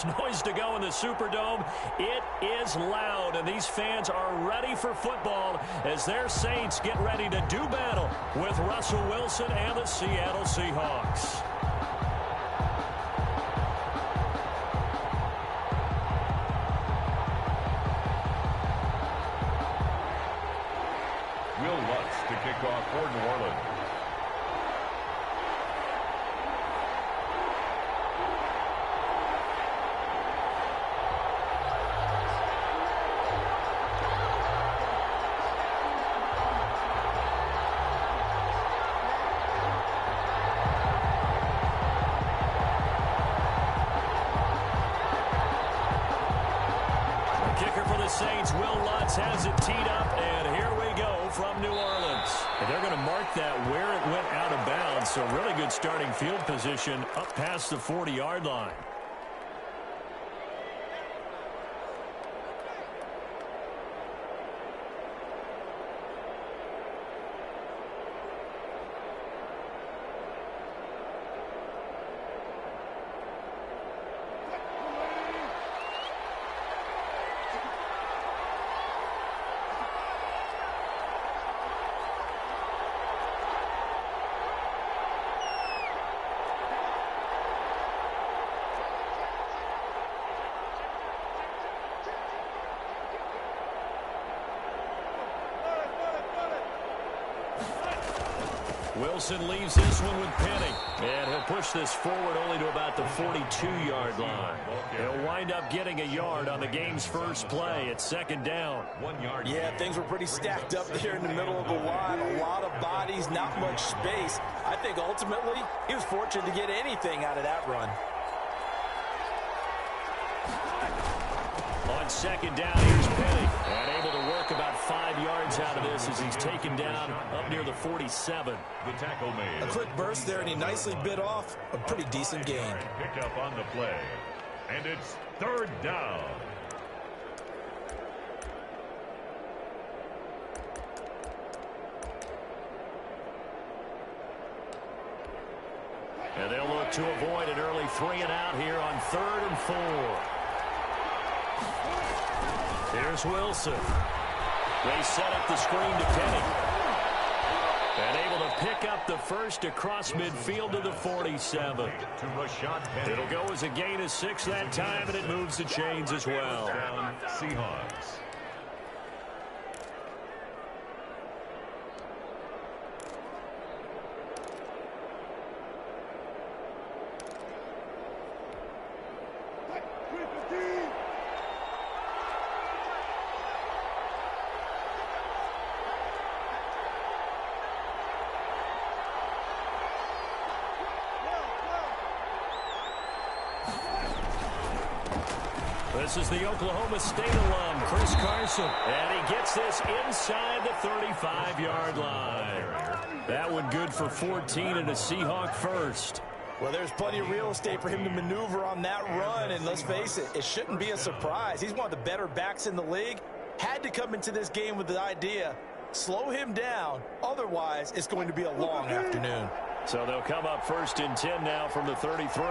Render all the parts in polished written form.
Noise to go in the Superdome. It is loud, and these fans are ready for football as their Saints get ready to do battle with Russell Wilson and the Seattle Seahawks. Will Lutz to kick off for New Orleans. Saints, Will Lutz has it teed up, and here we go from New Orleans. And they're going to mark that where it went out of bounds, so really good starting field position up past the 40-yard line. Wilson leaves this one with Penny. And he'll push this forward only to about the 42-yard line. He'll wind up getting a yard on the game's first play at second down. 1 yard. Yeah, things were pretty stacked up there in the middle of the line. A lot of bodies, not much space. I think ultimately he was fortunate to get anything out of that run. On second down, here's Penny. And able to work about 5 yards out of this as he's taken down up near the 47. The tackle made. A quick burst there, and he nicely bit off a pretty decent gain. Pick up on the play. And it's third down. And they'll look to avoid an early 3 and out here on 3rd and 4. Here's Wilson. They set up the screen to Penny. And able to pick up the first across midfield to the 47. It'll go as a gain of 6 that time, and it moves the chains as well. Seahawks. This is the Oklahoma State alum, Chris Carson. And he gets this inside the 35-yard line. That one good for 14 and a Seahawk first. Well, there's plenty of real estate for him to maneuver on that run. And let's face it, it shouldn't be a surprise. He's one of the better backs in the league. Had to come into this game with the idea, slow him down. Otherwise, it's going to be a long afternoon. So they'll come up 1st and 10 now from the 33.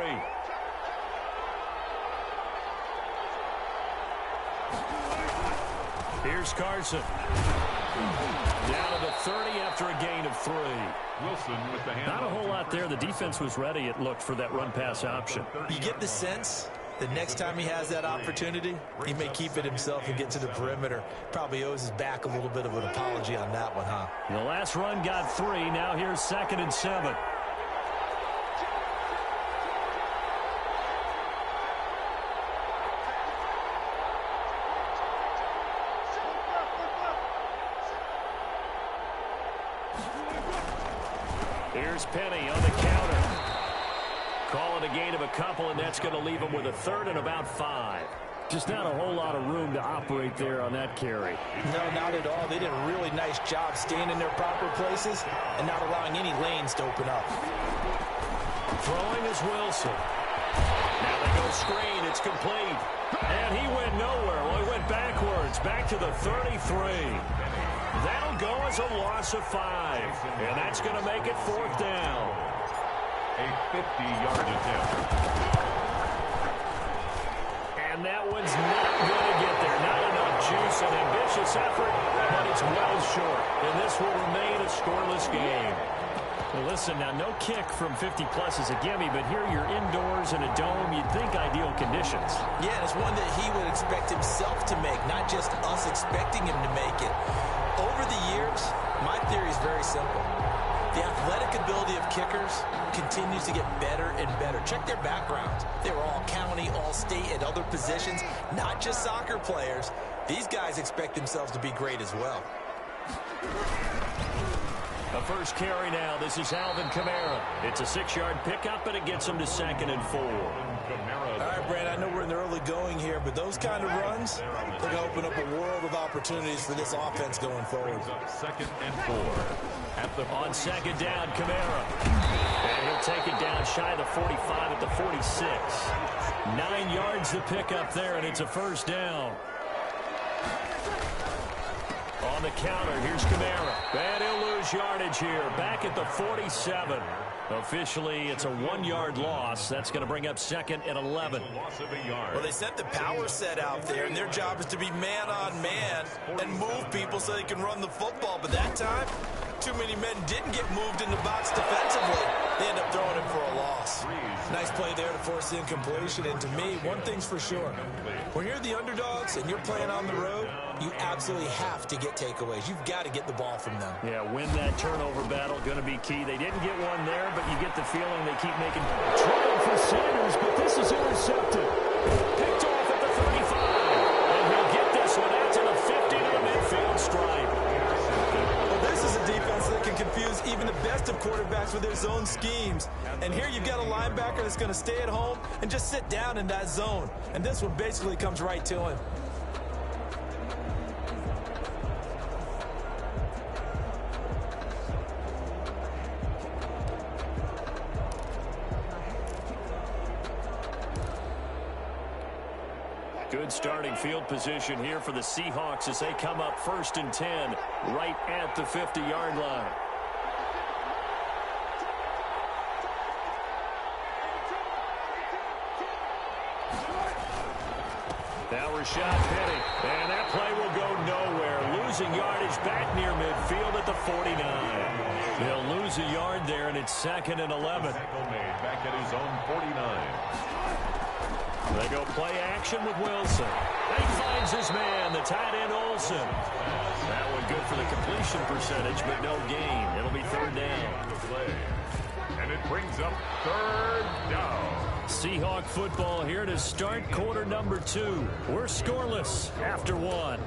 Here's Carson. Down to the 30 after a gain of 3. Wilson with the hand. Not a whole lot there. The defense was ready, it looked, for that run-pass option. You get the sense the next time he has that opportunity, he may keep it himself and get to the perimeter. Probably owes his back a little bit of an apology on that one, huh? The last run got 3. Now here's 2nd and 7. Here's Penny on the counter. Call it a gain of a couple, and that's going to leave him with a 3rd and about 5. Just not a whole lot of room to operate there on that carry. No, not at all. They did a really nice job staying in their proper places and not allowing any lanes to open up. Throwing is Wilson. Now they go screen. It's complete. And he went nowhere. Well, he went backwards. Back to the 33. That'll go as a loss of 5. And that's going to make it 4th down. A 50-yard attempt. And that one's not going to get there. Not enough juice, an ambitious effort, but it's well short. And this will remain a scoreless game. Well, listen, now no kick from 50-plus is a gimme, but here you're indoors in a dome. You'd think ideal conditions. Yeah, and it's one that he would expect himself to make, not just us expecting him to make it. Over the years, my theory is very simple. The athletic ability of kickers continues to get better and better. Check their backgrounds. They were all county, all state, at other positions, not just soccer players. These guys expect themselves to be great as well. A first carry now. This is Alvin Kamara. It's a 6-yard pickup, and it gets him to 2nd and 4. All right, Brad, I know we're in the early going here, but those kind of runs, they're going to open up a world of opportunities for this offense going forward. 2nd and 4. On 2nd down, Kamara. And he'll take it down shy of the 45 at the 46. 9 yards to pick up there, and it's a first down. On the counter, here's Kamara. And he'll lose yardage here. Back at the 47. Officially, it's a 1-yard loss. That's going to bring up 2nd and 11. Well, they set the power set out there, and their job is to be man-on-man and move people so they can run the football. But that time, too many men didn't get moved in the box defensively. They end up throwing him for a loss. Nice play there to force the incompletion. And to me, one thing's for sure. When you're the underdogs and you're playing on the road, you absolutely have to get takeaways. You've got to get the ball from them. Yeah, win that turnover battle, going to be key. They didn't get one there, but you get the feeling they keep making trouble for Sanders, but this is intercepted. Picked off at the 35. And he'll get this one out to the 50 to the midfield stripe. Well, this is a defense that can confuse even the best of quarterbacks with their zone schemes. And here you've got a linebacker that's going to stay at home and just sit down in that zone. And this one basically comes right to him. Good starting field position here for the Seahawks as they come up 1st and 10 right at the 50-yard line. Now Rashad Penny, and that play will go nowhere. Losing yardage back near midfield at the 49. They'll lose a yard there, and it's 2nd and 11. Tackle made back at his own 49. They go play action with Wilson. And he finds his man, the tight end Olsen. That one good for the completion percentage, but no gain. It'll be 3rd down. And it brings up 3rd down. Seahawk football here to start quarter number 2. We're scoreless after 1.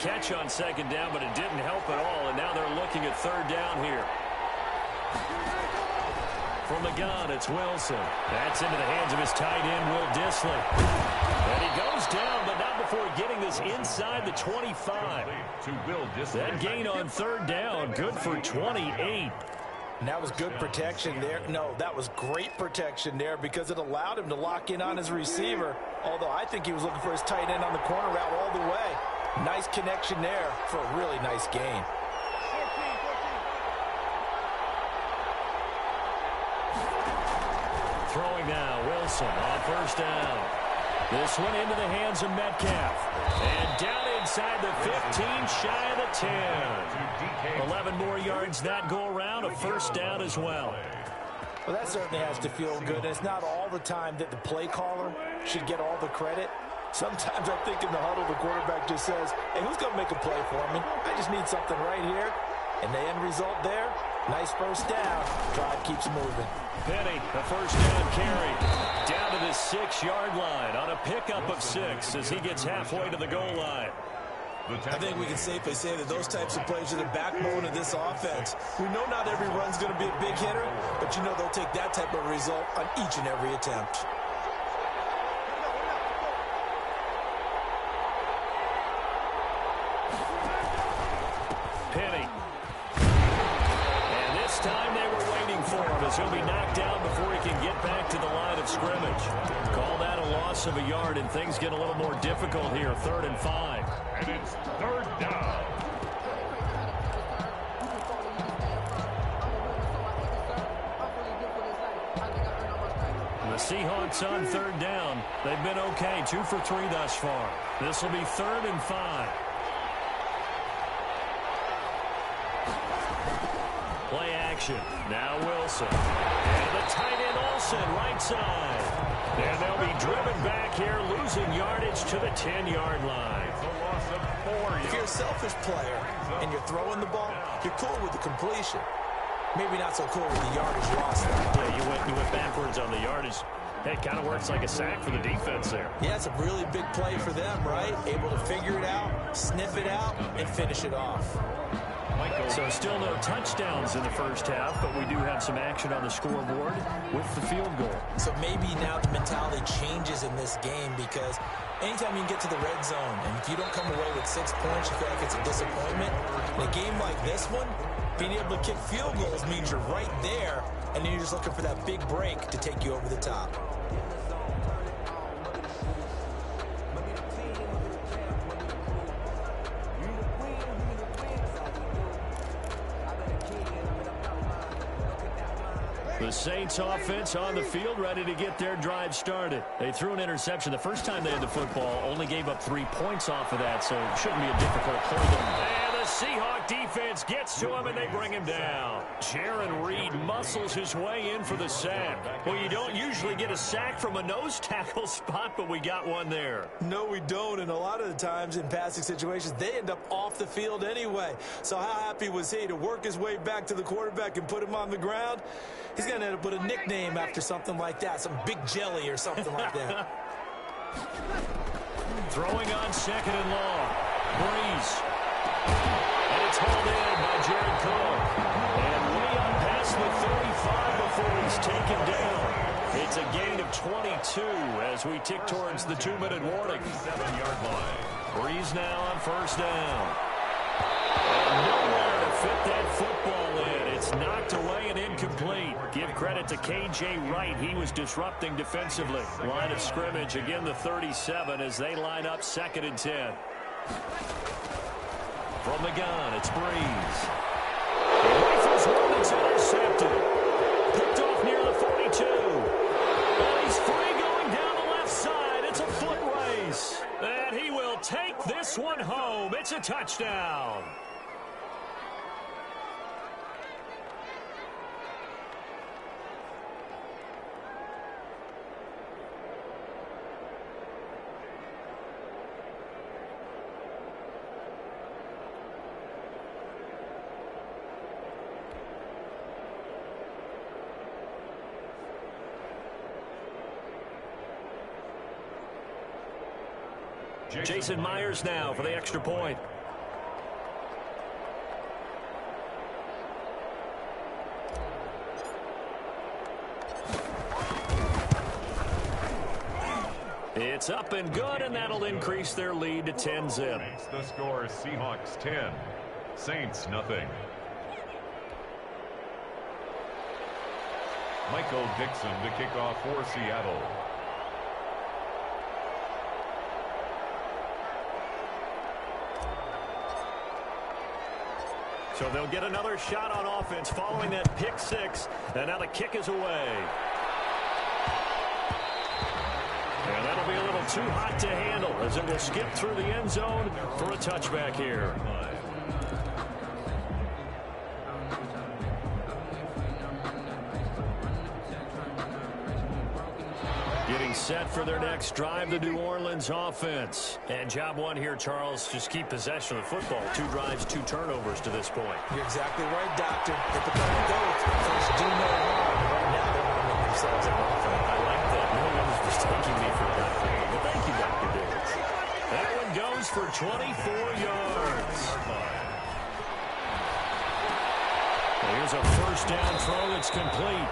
Catch on 2nd down, but it didn't help at all, and now they're looking at 3rd down here. From the gun, it's Wilson. That's into the hands of his tight end, Will Dissly. And he goes down, but not before getting this inside the 25. That gain on 3rd down, good for 28. And that was good protection there. No, that was great protection there because it allowed him to lock in on his receiver, although I think he was looking for his tight end on the corner route all the way. Nice connection there for a really nice gain. Throwing now, Wilson on 1st down. This one into the hands of Metcalf. And down inside the 15, shy of the 10. 11 more yards that go around, a 1st down as well. Well, that certainly has to feel good. And it's not all the time that the play caller should get all the credit. Sometimes I think in the huddle, the quarterback just says, hey, who's going to make a play for me? I just need something right here. And the end result there, nice 1st down. Drive keeps moving. Penny, a 1st down carry. Down to the 6-yard line on a pickup of 6 as he gets halfway to the goal line. I think we can safely say that those types of plays are the backbone of this offense. We know not every run's going to be a big hitter, but you know they'll take that type of result on each and every attempt. Penny. And this time they were waiting for him as he'll be knocked down before he can get back to the line of scrimmage. Call that a loss loss of a yard, and things get a little more difficult here. 3rd and 5. And it's 3rd down. The Seahawks on 3rd down. They've been okay, 2 for 3 thus far. This will be 3rd and 5. Play action. Now Wilson. And the tight end Olsen, right side. And they'll be driven back here, losing yardage to the 10-yard line. It's a loss of 4 yards. If you're a selfish player and you're throwing the ball, you're cool with the completion. Maybe not so cool with the yardage loss. Yeah, you went backwards on the yardage. Hey, it kind of works like a sack for the defense there. Yeah, it's a really big play for them, right? Able to figure it out, sniff it out, and finish it off. So still no touchdowns in the first half, but we do have some action on the scoreboard with the field goal. So maybe now the mentality changes in this game, because anytime you can get to the red zone, and if you don't come away with 6 points, you feel like it's a disappointment. In a game like this one, being able to kick field goals means you're right there, and then you're just looking for that big break to take you over the top. The Saints offense on the field, ready to get their drive started. They threw an interception the first time they had the football, only gave up 3 points off of that, so it shouldn't be a difficult play. And the Seahawk defense gets to him, and they bring him down. Jaron Reed muscles his way in for the sack. Well, you don't usually get a sack from a nose tackle spot, but we got one there. No, we don't, and a lot of the times in passing situations, they end up off the field anyway. So how happy was he to work his way back to the quarterback and put him on the ground? He's going to end up with a nickname after something like that, some Big Jelly or something like that. Throwing on 2nd and long. Breeze. And it's hauled in by Jared Cook. And way up past the 35 before he's taken down. It's a gain of 22 as we tick towards the 2-minute warning. 7-yard line. Breeze now on 1st down. And nowhere to fit that football in. It's knocked away and incomplete. Give credit to K.J. Wright. He was disrupting defensively. Line of scrimmage, again the 37 as they line up 2nd and 10. From the gun, it's Breeze. He rifles one that's intercepted. Picked off near the 42. And he's free going down the left side. It's a foot race. And he will take this one home. It's a touchdown. Jason Myers now for the extra point. It's up and good, and that'll increase their lead to 10-zip. The score is Seahawks 10, Saints nothing. Michael Dixon to kick off for Seattle. So they'll get another shot on offense following that pick 6, and now the kick is away. And that'll be a little too hot to handle as it will skip through the end zone for a touchback here. Getting set for their next drive, the New Orleans offense. And job one here, Charles, just keep possession of the football. 2 drives, 2 turnovers to this point. You're exactly right, Doctor. Hit the button, go. First, do no harm. Right now, they want to make themselves an offense. I like that. No one was just taking me for that thing. Well, thank you, Dr. Davis. That one goes for 24 yards. Here's a first down throw. It's complete.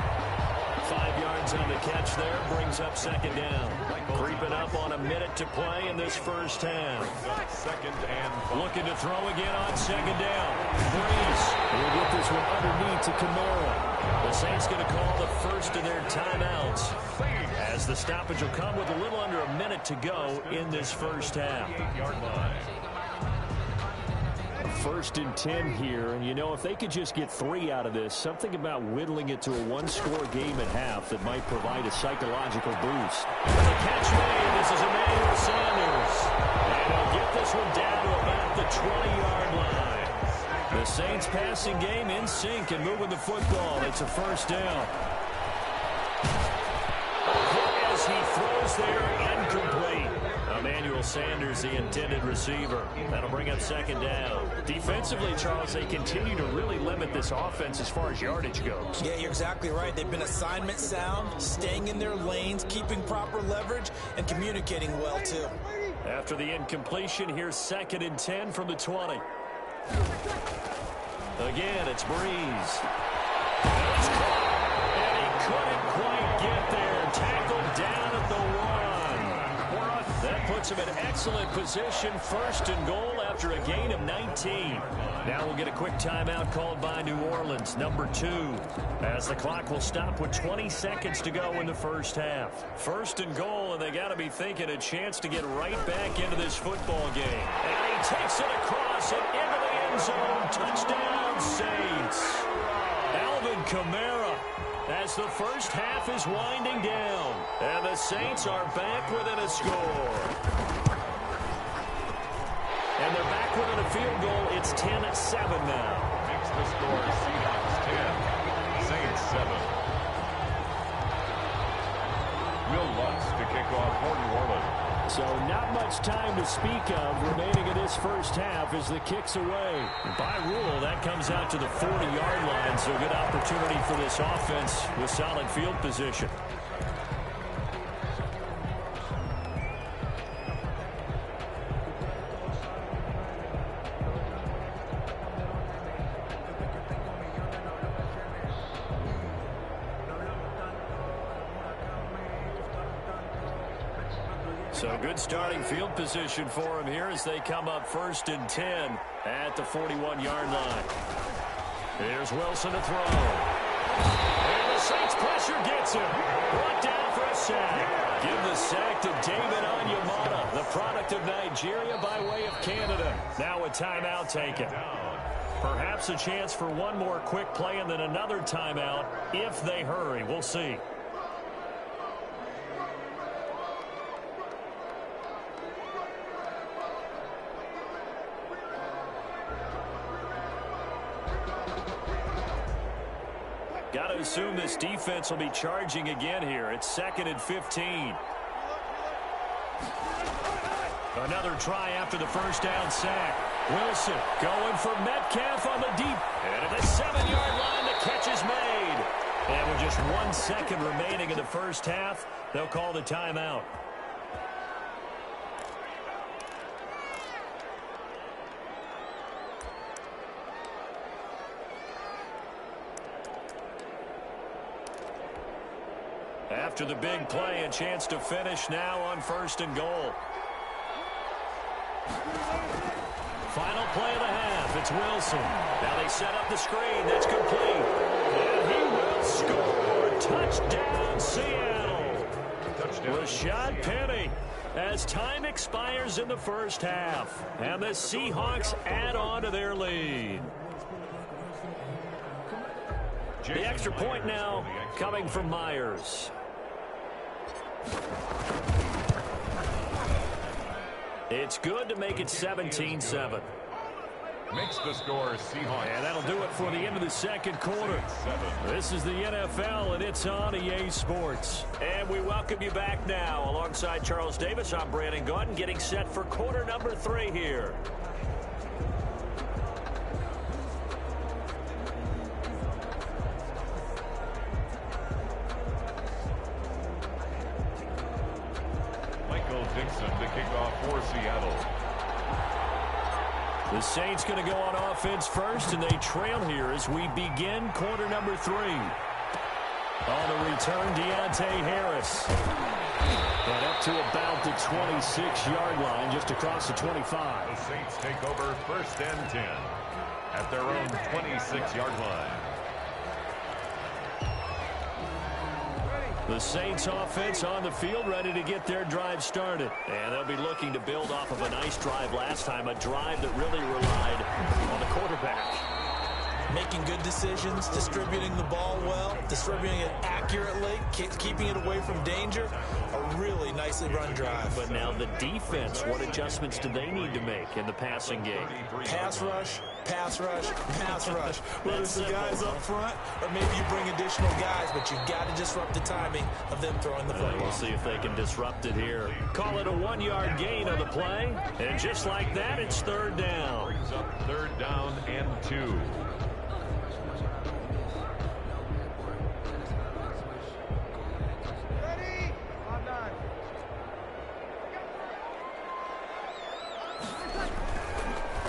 5 yards on the catch there, brings up 2nd down. Creeping up on a minute to play in this first half. 2nd and 5. Looking to throw again on 2nd down. Breeze will get this one underneath to Kamara. The Saints going to call the first of their timeouts As the stoppage will come with a little under a minute to go in this first half. 8-yard line. First and 10 here, and you know, if they could just get 3 out of this, something about whittling it to a one-score game at half that might provide a psychological boost. The catch made. This is Emmanuel Sanders. And he'll get this one down to about the 20-yard line. The Saints passing game in sync and moving the football. It's a first down. As he throws there, incomplete. Emmanuel Sanders, the intended receiver. That'll bring up second down. Defensively, Charles, they continue to really limit this offense as far as yardage goes. Yeah, you're exactly right. They've been assignment sound, staying in their lanes, keeping proper leverage, and communicating well, too. After the incompletion, here's second and 10 from the 20. Again, it's Breeze. And it's caught. And he couldn't quite get there. Tackled down at the 1. That puts him in excellent position, first and goal after a gain of 19. Now we'll get a quick timeout called by New Orleans, number 2, as the clock will stop with 20 seconds to go in the first half. First and goal, and they got to be thinking a chance to get right back into this football game. And he takes it across and into the end zone. Touchdown, Saints. Alvin Kamara, as the first half is winding down. And the Saints are back within a score. And they're back within a field goal. It's 10-7 now. Makes the score Seahawks 10, Saints 7. Will Lutz to kick off for New Orleans. So not much time to speak of remaining in this first half as the kick's away. By rule, that comes out to the 40-yard line, so a good opportunity for this offense with solid field position. So good starting field position for him here as they come up first and 10 at the 41-yard line. Here's Wilson to throw. And the Saints pressure gets him. Brought down for a sack. Give the sack to David Onyemata, the product of Nigeria by way of Canada. Now a timeout taken. Perhaps a chance for one more quick play and then another timeout if they hurry. We'll see. Got to assume this defense will be charging again here. It's second and 15. Another try after the first down sack. Wilson going for Metcalf on the deep. And at the 7-yard line, the catch is made. And with just 1 second remaining in the first half, they'll call the timeout. After the big play, a chance to finish now on first and goal. Final play of the half. It's Wilson. Now they set up the screen. That's complete. And he will score. Touchdown, Seattle. Rashad Penny as time expires in the first half. And the Seahawks add on to their lead. The extra point now coming from Myers. It's good to make it 17-7. Makes the score Seahawks. And that'll do it for the end of the second quarter. This is the NFL, and it's on EA Sports. And we welcome you back now. Alongside Charles Davis, I'm Brandon Gaudin, getting set for quarter number 3 here. Dixon to kick off for Seattle. The Saints going to go on offense first, and they trail here as we begin quarter number 3. On the return, Deontay Harris. And up to about the 26-yard line, just across the 25. The Saints take over first and 10 at their own 26-yard line. The Saints offense on the field, ready to get their drive started. And they'll be looking to build off of a nice drive last time, a drive that really relied on the quarterback. Making good decisions, distributing the ball well, distributing it accurately, keeping it away from danger. A really nicely run drive. But now the defense, what adjustments do they need to make in the passing game? Pass rush, pass rush, pass rush. Whether it's the guys up front or maybe you bring additional guys, but you've got to disrupt the timing of them throwing the football. We'll see if they can disrupt it here. Call it a 1-yard gain on the play. And just like that, it's third down. Brings up third down and 2.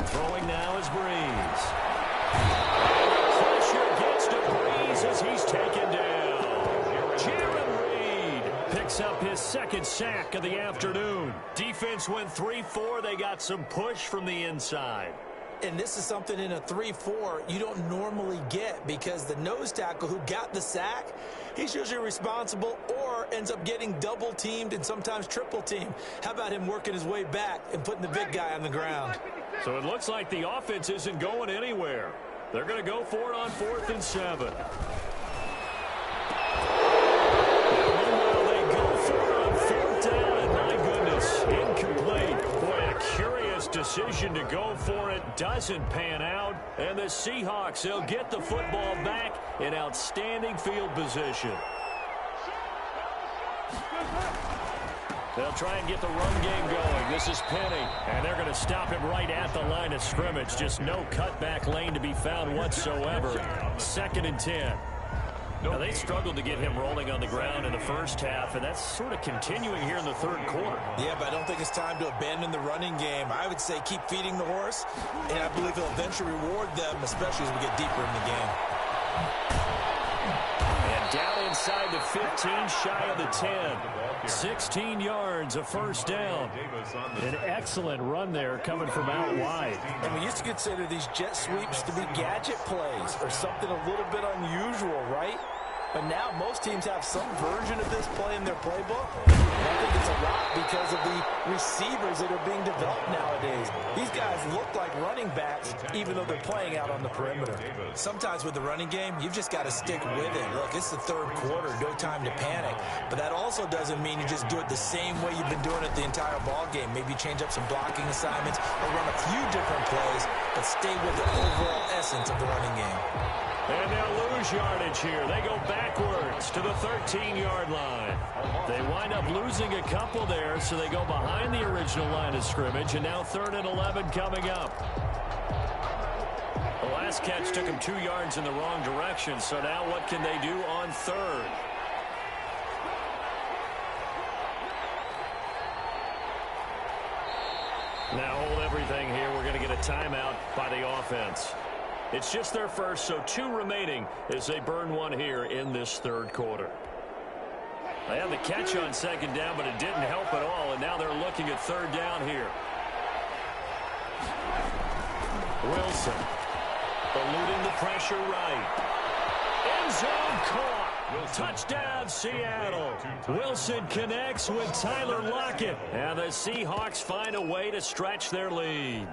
Throwing now is Breeze. Pressure gets to Breeze as he's taken down. Jaron Reed picks up his second sack of the afternoon. Defense went 3-4. They got some push from the inside. And this is something in a 3-4 you don't normally get because the nose tackle who got the sack, he's usually responsible or ends up getting double teamed and sometimes triple teamed. How about him working his way back and putting the big guy on the ground? So it looks like the offense isn't going anywhere. They're going to go for it on 4th and 7. Meanwhile, they go for it on 4th down, and my goodness, incomplete. Boy, a curious decision to go for it doesn't pan out. And the Seahawks, they'll get the football back in outstanding field position. They'll try and get the run game going. This is Penny, and they're going to stop him right at the line of scrimmage. Just no cutback lane to be found whatsoever. 2nd and 10. Now, they struggled to get him rolling on the ground in the first half, and that's sort of continuing here in the third quarter. Yeah, but I don't think it's time to abandon the running game. I would say keep feeding the horse, and I believe he'll eventually reward them, especially as we get deeper in the game. And down inside the 15, shy of the 10. 16 yards, a first down. An excellent run there coming from out wide. And we used to consider these jet sweeps to be gadget plays or something a little bit unusual, right? But now most teams have some version of this play in their playbook. And I think it's a lot because of the receivers that are being developed nowadays. These guys look like running backs even though they're playing out on the perimeter. Sometimes with the running game, you've just got to stick with it. Look, it's the third quarter, no time to panic. But that also doesn't mean you just do it the same way you've been doing it the entire ball game. Maybe change up some blocking assignments or run a few different plays, but stay with the overall essence of the running game. And they'll lose yardage here. They go backwards to the 13-yard line. They wind up losing a couple there, so they go behind the original line of scrimmage, and now 3rd and 11 coming up. The last catch took them 2 yards in the wrong direction, so now what can they do on 3rd? Now hold everything here. We're going to get a timeout by the offense. It's just their first, so 2 remaining as they burn 1 here in this third quarter. They had the catch on 2nd down, but it didn't help at all, and now they're looking at 3rd down here. Wilson eluding the pressure right. End zone caught. Touchdown, Seattle. Wilson connects with Tyler Lockett, and the Seahawks find a way to stretch their lead.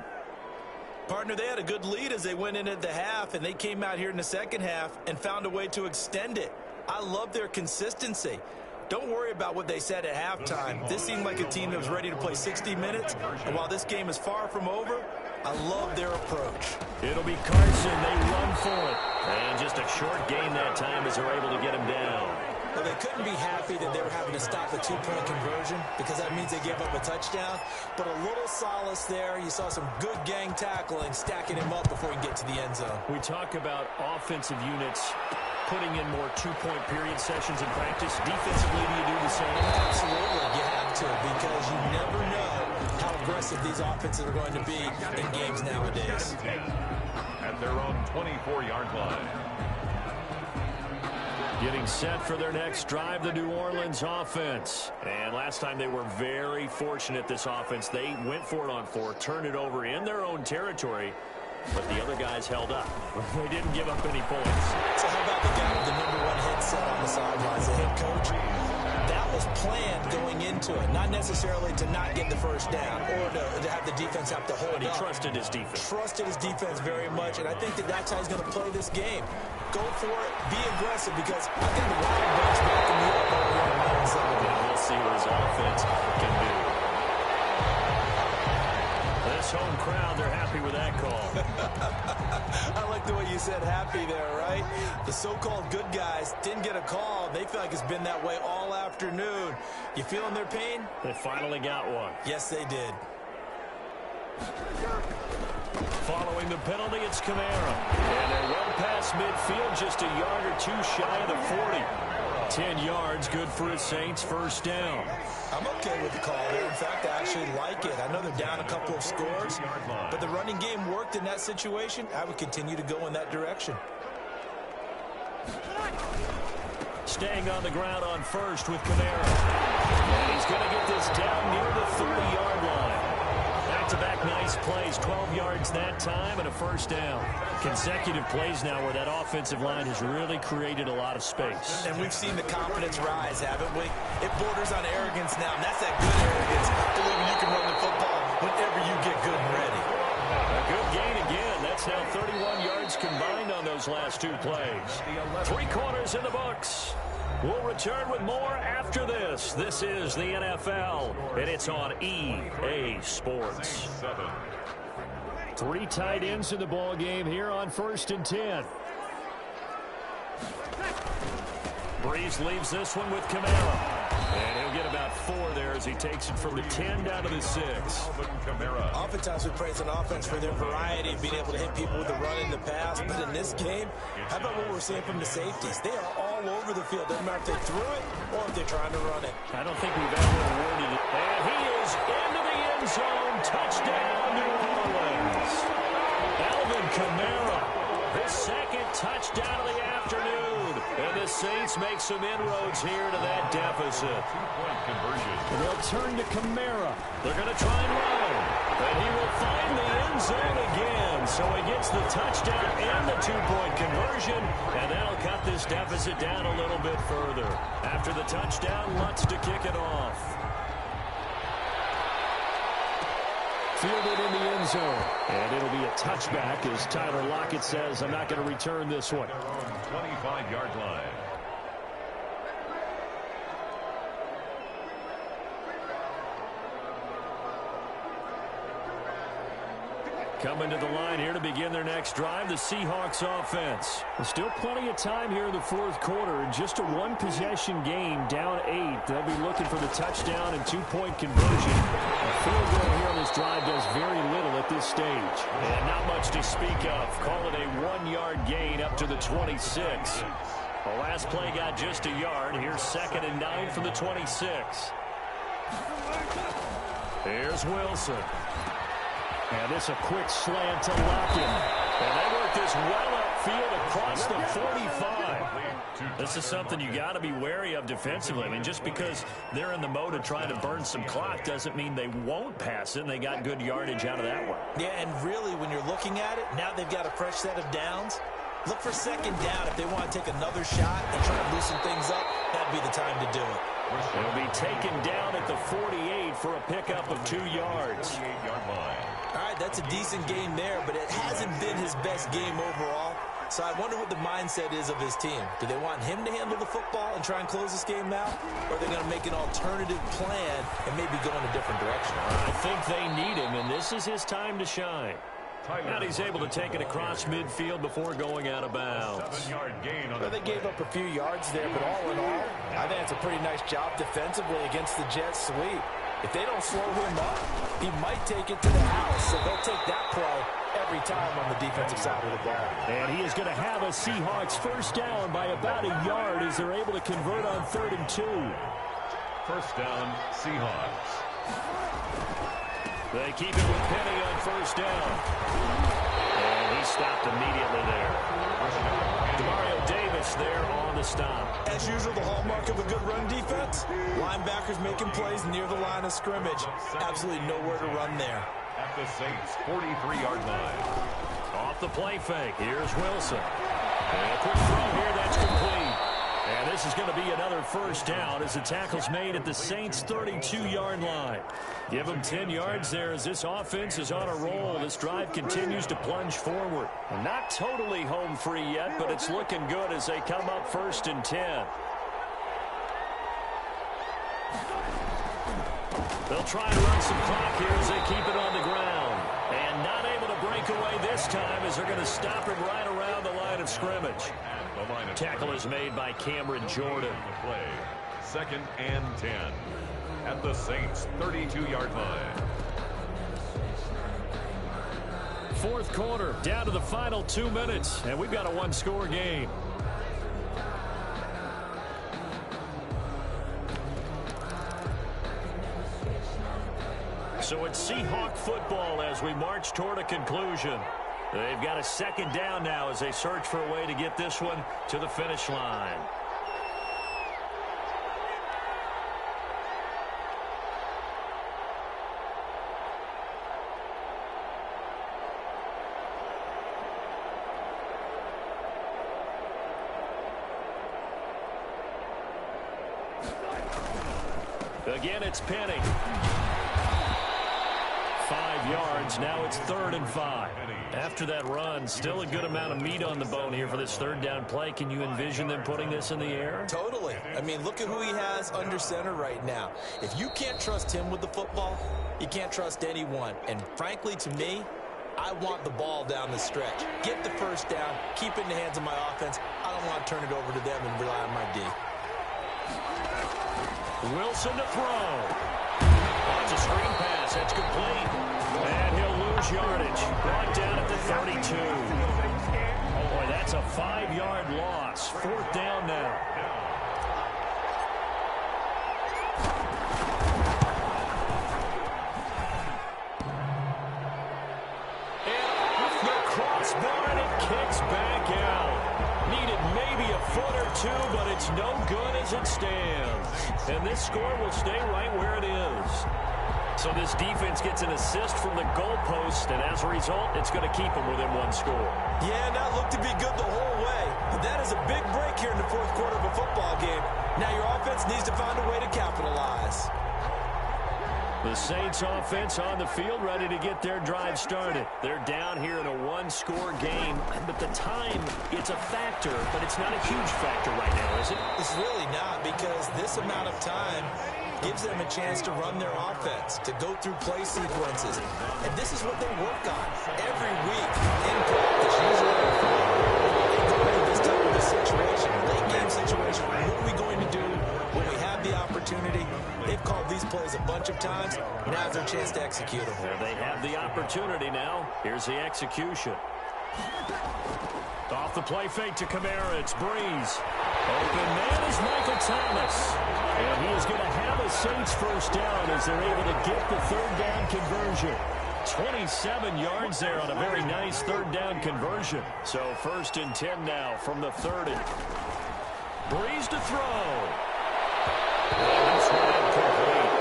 Partner, they had a good lead as they went into the half, and they came out here in the second half and found a way to extend it. I love their consistency. Don't worry about what they said at halftime. This seemed like a team that was ready to play 60 minutes, and while this game is far from over, I love their approach. It'll be Carson. They run for it. And just a short gain that time as they're able to get him down. Well, they couldn't be happy that they were having to stop a 2-point conversion because that means they gave up a touchdown. But a little solace there. You saw some good gang tackling, stacking him up before he can get to the end zone. We talk about offensive units putting in more 2-point period sessions in practice. Defensively, do you do the same? Absolutely. You have to because you never know how aggressive these offenses are going to be in games nowadays. At their own 24-yard line. Getting set for their next drive, the New Orleans offense. And last time they were very fortunate, this offense. They went for it on 4, turned it over in their own territory. but the other guys held up. They didn't give up any points. So how about the guy with the #1 headset on the sidelines, the head coach? That was planned going into it, not necessarily to not get the first down or to have the defense have to hold But he up. trusted his defense. Trusted his defense very much, and I think that's how he's going to play this game. Go for it, be aggressive, because I think the Wild Bucks backing me up over here on my own side. Yeah, we'll see what his offense can do. This home crowd, they're happy with that call. I like the way you said happy there, right? The so-called good guys didn't get a call. They feel like it's been that way all afternoon. You feeling their pain? They finally got one. Yes, they did. Following the penalty, it's Kamara. And they're well past midfield, just a yard or two shy of the 40. 10 yards, good for his Saints, first down. I'm okay with the call there. In fact, I actually like it. I know they're down a couple of scores, but the running game worked in that situation. I would continue to go in that direction. Staying on the ground on first with Kamara. And he's going to get this down near the 30-yard line. Back-to-back nice plays, 12 yards that time and a first down. Consecutive plays now where that offensive line has really created a lot of space. And we've seen the confidence rise, haven't we? It borders on arrogance now, and that's that good arrogance, believing you can run the football whenever you get good and ready. A good gain again. That's now 31 yards combined on those last two plays. 3 quarters in the books. We'll return with more after this. This is the NFL, and it's on EA Sports. 3 tight ends in the ball game here on 1st and 10. Breeze leaves this one with Kamara. And he'll get about 4 there as he takes it from the 10 down to the 6. Oftentimes we praise an offense for their variety of being able to hit people with the run and the pass. But in this game, how about what we're seeing from the safeties? They are all over the field. Doesn't matter if they threw it or if they're trying to run it. I don't think we've ever awarded it. And he is into the end zone. Touchdown, New Orleans. Alvin Kamara, his 2nd touchdown of the afternoon. And the Saints make some inroads here to that deficit. And they'll turn to Kamara. They're going to try and run. And he will find the end zone again. So he gets the touchdown and the 2-point conversion. And that'll cut this deficit down a little bit further. After the touchdown, Lutz to kick it off. Fielded in the end zone. And it'll be a touchback as Tyler Lockett says, I'm not going to return this one. 25-yard line. Coming to the line here to begin their next drive, the Seahawks offense. There's still plenty of time here in the 4th quarter, and just a 1-possession game, down 8. They'll be looking for the touchdown and 2-point conversion. A field goal here on this drive does very little at this stage. And not much to speak of. Call it a 1-yard gain up to the 26. The last play got just a yard. Here's 2nd and 9 from the 26. Here's Wilson. And this a quick slant to Lockett. And they work this well upfield across the 45. This is something you got to be wary of defensively. I mean, just because they're in the mode of trying to burn some clock doesn't mean they won't pass it. And they got good yardage out of that one. Yeah, and really, when you're looking at it, now they've got a fresh set of downs. Look for 2nd down. If they want to take another shot and try to loosen things up, that'd be the time to do it. It'll be taken down at the 48 for a pickup of 2 yards. All right, that's a decent game there, but it hasn't been his best game overall. So I wonder what the mindset is of his team. Do they want him to handle the football and try and close this game out? Or are they going to make an alternative plan and maybe go in a different direction? I think they need him, and this is his time to shine. And he's able to take it across midfield before going out of bounds. Well, they gave up a few yards there, but all in all, I think it's a pretty nice job defensively against the Jets sweep. If they don't slow him up, he might take it to the house. So they'll take that play every time on the defensive side of the ball. And he is going to have a Seahawks first down by about a yard as they're able to convert on 3rd and 2. First down, Seahawks. They keep it with Penny on first down. And he stopped immediately there. Demario Davis there on the stop. As usual, the hallmark of a good run defense, linebackers making plays near the line of scrimmage. Absolutely nowhere to run there. At the Saints' 43-yard line. Off the play fake, here's Wilson. And a quick throw here, that's complete. And this is going to be another first down as the tackle's made at the Saints' 32-yard line. Give them 10 yards there as this offense is on a roll. This drive continues to plunge forward. And not totally home free yet, but it's looking good as they come up 1st and 10. They'll try to run some clock here as they keep it on the ground. And not able to break away this time as they're going to stop him right around the line of scrimmage. Tackle is made by Cameron Jordan. Play. 2nd and 10 at the Saints' 32-yard line. 4th quarter, down to the final 2 minutes, and we've got a one-score game. So it's Seahawk football as we march toward a conclusion. They've got a 2nd down now as they search for a way to get this one to the finish line. Again, it's Penny. 5 yards. Now it's 3rd and 5. After that run, still a good amount of meat on the bone here for this 3rd down play. Can you envision them putting this in the air? Totally. I mean, look at who he has under center right now. If you can't trust him with the football, you can't trust anyone. And frankly, to me, I want the ball down the stretch. Get the 1st down, keep it in the hands of my offense. I don't want to turn it over to them and rely on my D. Wilson to throw. It's a screen pass. That's complete. And he'll lose yardage. Brought down at the 32. Oh, boy, that's a 5-yard loss. 4th down now. And off the crossbar, and it kicks back out. Needed maybe a foot or two, but it's no good as it stands. And this score will stay right where it is. So this defense gets an assist from the goalpost, and as a result, it's going to keep them within 1 score. Yeah, and that looked to be good the whole way. But that is a big break here in the 4th quarter of a football game. Now your offense needs to find a way to capitalize. The Saints offense on the field ready to get their drive started. They're down here in a 1-score game, but the time, it's a factor, but it's not a huge factor right now, is it? It's really not, because this amount of time gives them a chance to run their offense, to go through play sequences. And this is what they work on every week in practice. Usually they go into this type of a situation, late game situation. What are we going to do when we have the opportunity? They've called these plays a bunch of times. Now's their chance to execute them. Well, they have the opportunity now. Here's the execution. Off the play fake to Kamara. It's Breeze. Open man is Michael Thomas. And he is going to have a Saints 1st down as they're able to get the 3rd down conversion. 27 yards there on a very nice 3rd down conversion. So 1st and 10 now from the 30. Breeze to throw. That's incomplete.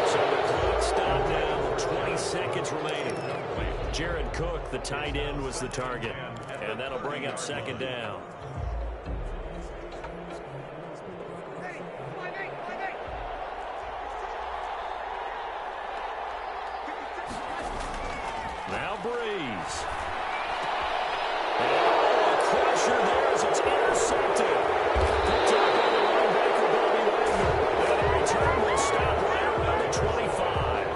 So the clock stopped now. 20 seconds remaining. Jared Cook, the tight end, was the target. And that'll bring up 2nd down. Now Breeze. Oh, a crusher there as it's intercepted. Picked up by the linebacker, Bobby Wagner. And the return will stop right around the 25.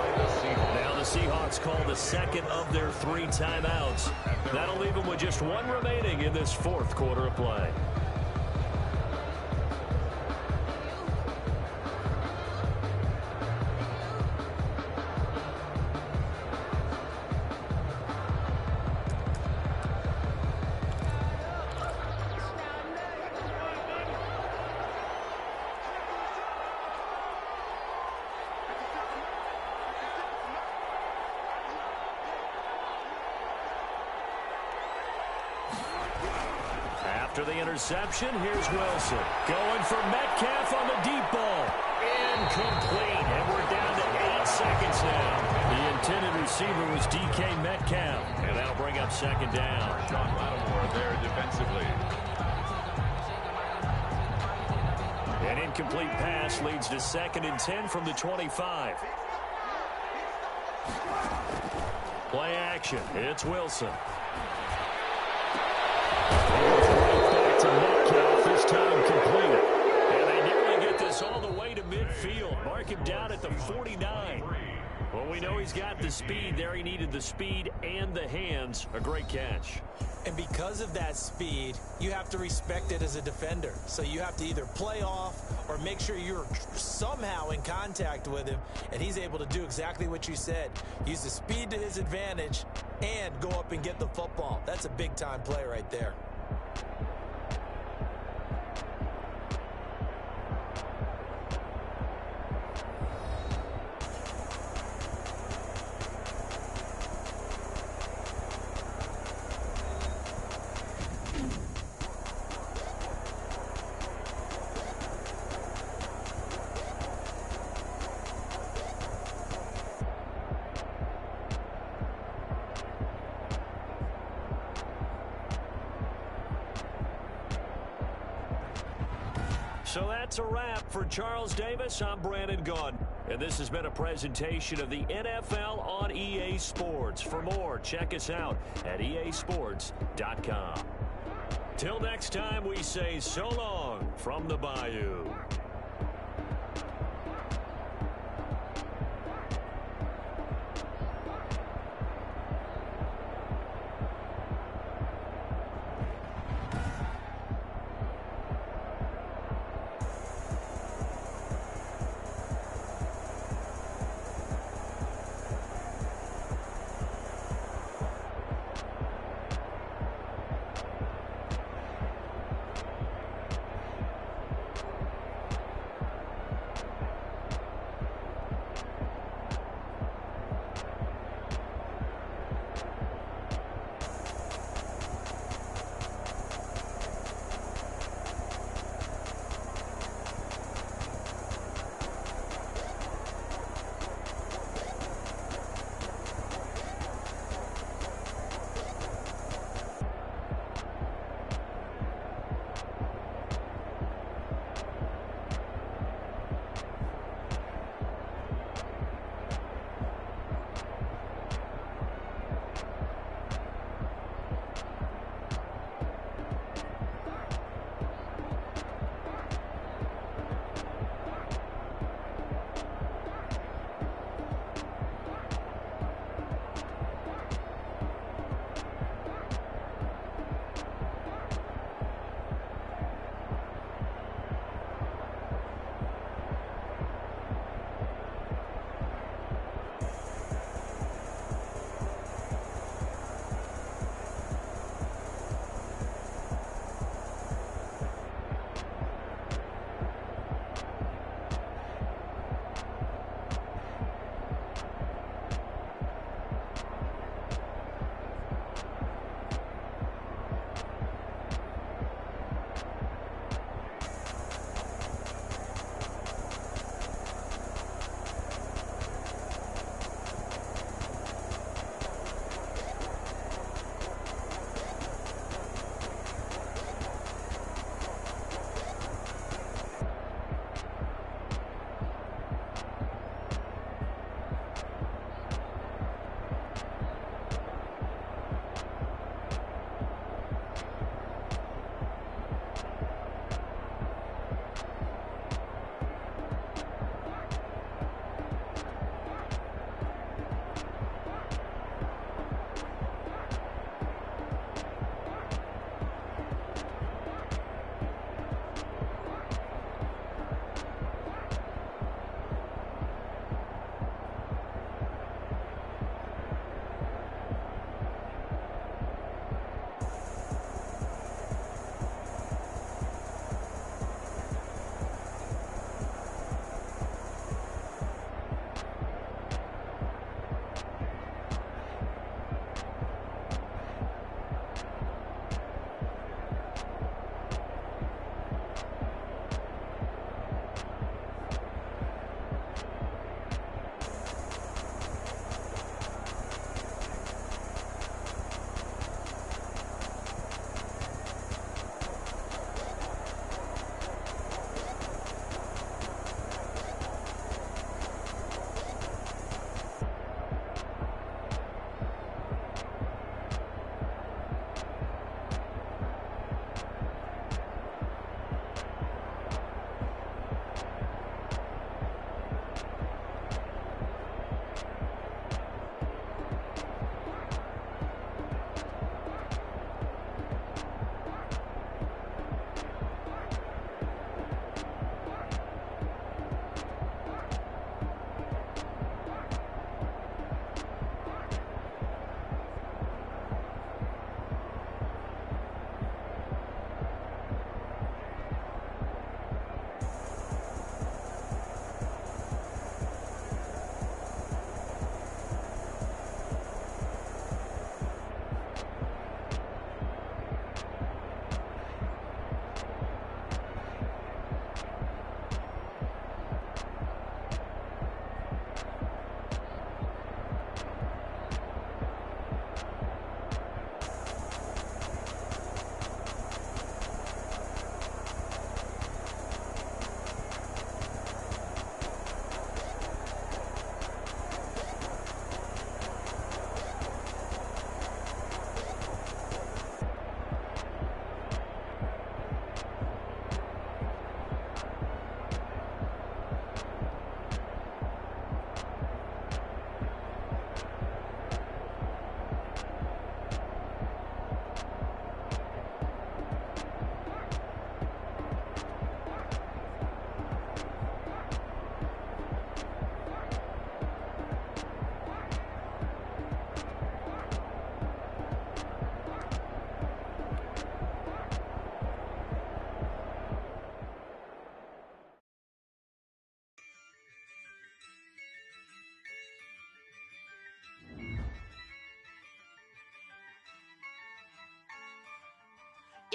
Now the Seahawks call the 2nd of their 3 timeouts. That'll leave them with just 1 remaining in this 4th quarter of play. After the interception, here's Wilson. Going for Metcalf on the deep ball. Incomplete. And we're down to 8 seconds now. The intended receiver was DK Metcalf. And that'll bring up second down. John Lattimore there defensively. An incomplete pass leads to 2nd and 10 from the 25. Play action. It's Wilson. He goes right back to Metcalf, this time complete. And they nearly get this all the way to midfield. Mark him down at the 49. Well, we know he's got the speed there. He needed the speed and the hands. A great catch. And because of that speed, you have to respect it as a defender. So you have to either play off or make sure you're somehow in contact with him, and he's able to do exactly what you said. Use the speed to his advantage and go up and get the football. That's a big-time play right there. So that's a wrap for Charles Davis. I'm Brandon Gaudin, and this has been a presentation of the NFL on EA Sports. For more, check us out at easports.com. Till next time, we say so long from the Bayou.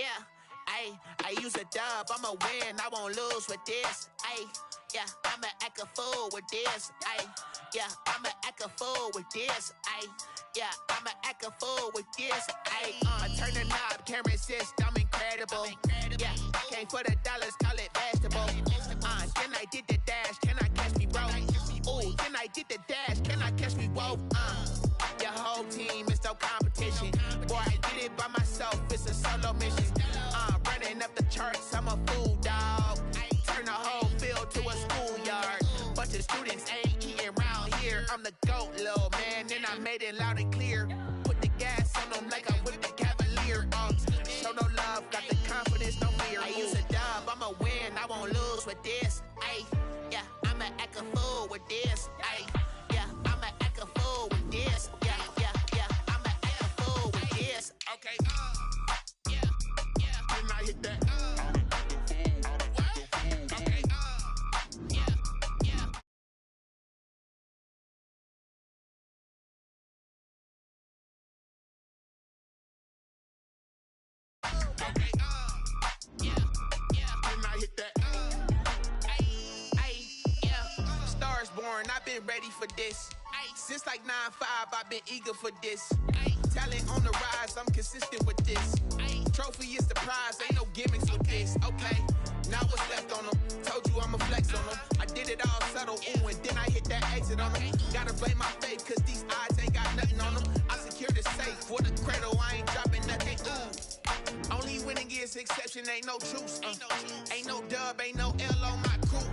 Yeah, I use a dub, I'ma win, I won't lose with this. Yeah, I'ma act a fool with this. Yeah, I'ma act a fool with this. Yeah, I'ma act a fool with this. I turn the knob, camera assist, I'm incredible. Yeah, came for the dollars, call it vegetable. Then I did the dash, can I catch me, bro? Ooh, then I did the dash, can I catch me, whoa? Your whole team is no competition. Boy, I did it by myself, it's a solo mission. Running up the charts, I'm a fool, dog. Turn the whole field to a schoolyard. Bunch of students ain't eating round here. I'm the GOAT, little man, and I made it loud and clear. Put the gas on them like I'm with the Cavalier. Show no love, got the confidence, no fear. I use a dub, I'ma win, I won't lose with this. Yeah, I'ma act a fool with this. Yeah, I'ma act a fool with this. Yeah, I'ma act a fool with this. Okay, yeah, then I hit that. Okay, yeah. Okay, then I hit that. Yeah. Stars born, I've been ready for this. Since like 9-5, I've been eager for this. Talent on the rise, I'm consistent with this. Trophy is the prize, ain't no gimmicks with this. Okay, now what's left on them? Told you I'ma flex on them. I did it all subtle, ooh, and then I hit that exit on them. Gotta blame my faith, cause these odds ain't got nothing on them. I secured the safe with a cradle, I ain't dropping nothing, ooh. Only winning is exception, ain't no truce. Ain't no dub, ain't no L on my crew.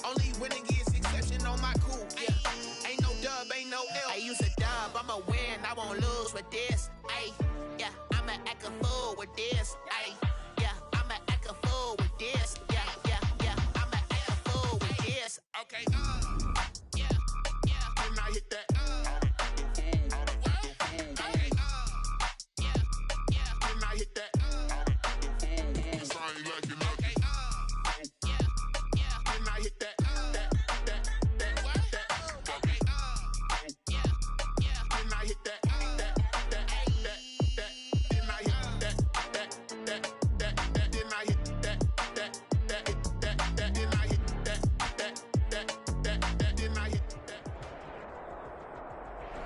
Only winning is exception on my crew. Yeah, ain't no dub, ain't no L. I use a dub, I'ma win, I won't lose with this. Yeah, I'ma act a fool with this. Yeah, I'ma act a fool with this. Yeah, I'ma act a fool with this. Okay, yeah, then I hit that. Okay, yeah, then I hit that. Okay, yeah, then I hit that. Okay, yeah, then I hit that.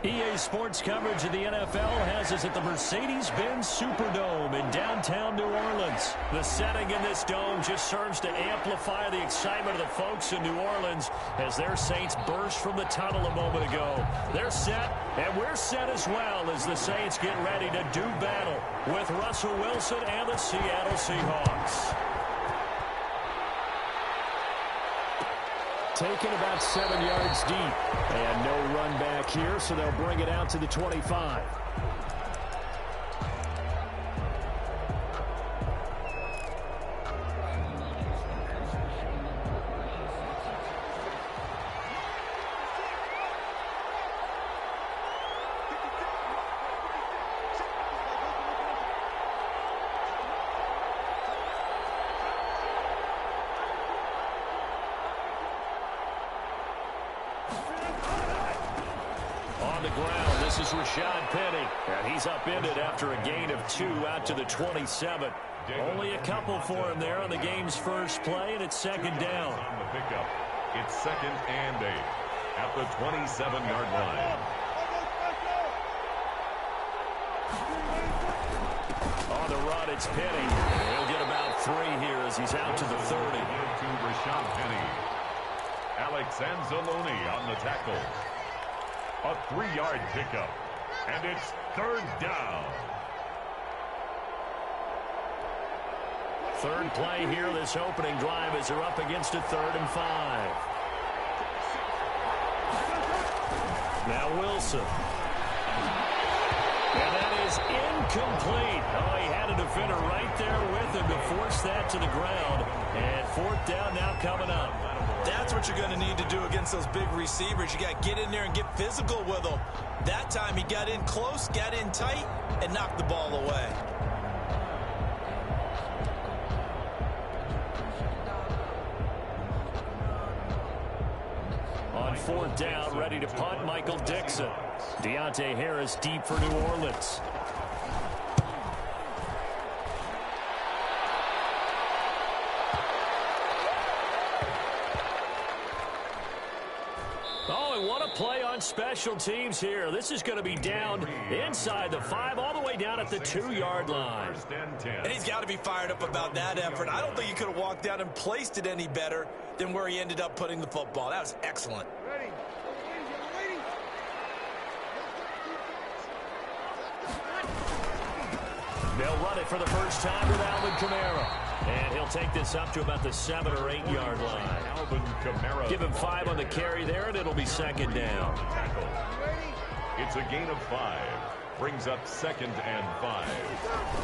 EA Sports coverage of the NFL has us at the Mercedes-Benz Superdome in downtown New Orleans. The setting in this dome just serves to amplify the excitement of the folks in New Orleans as their Saints burst from the tunnel a moment ago. They're set, and we're set as well as the Saints get ready to do battle with Russell Wilson and the Seattle Seahawks. Taken about 7 yards deep. And no run back here, so they'll bring it out to the 25. And he's upended after a gain of 2 out to the 27. Only a couple for him there on the game's first play, and it's second down. On the pickup, it's 2nd and 8 at the 27-yard line. On the run, it's Penny. He'll get about 3 here as he's out to the 30. To Rashad Penny. Alex Anzalone on the tackle. A 3-yard pickup. And it's 3rd down. Third play here, this opening drive, as they're up against a 3rd and 5. Now Wilson. And that is incomplete. Oh, he had a defender right there with him to force that to the ground. And 4th down now coming up. That's what you're going to need to do against those big receivers. You got to get in there and get physical with them. That time he got in close, got in tight, and knocked the ball away. On 4th down, ready to punt, Michael Dixon. Deontay Harris deep for New Orleans. play on special teams here. This is going to be down inside the 5, all the way down at the 2-yard line. And he's got to be fired up about that effort. I don't think he could have walked down and placed it any better than where he ended up putting the football. That was excellent. They'll run it for the first time with Alvin Kamara. And he'll take this up to about the 7 or 8 yard line. Alvin Kamara. Give him 5 on the carry there, and it'll be second down. It's a gain of 5. Brings up 2nd and 5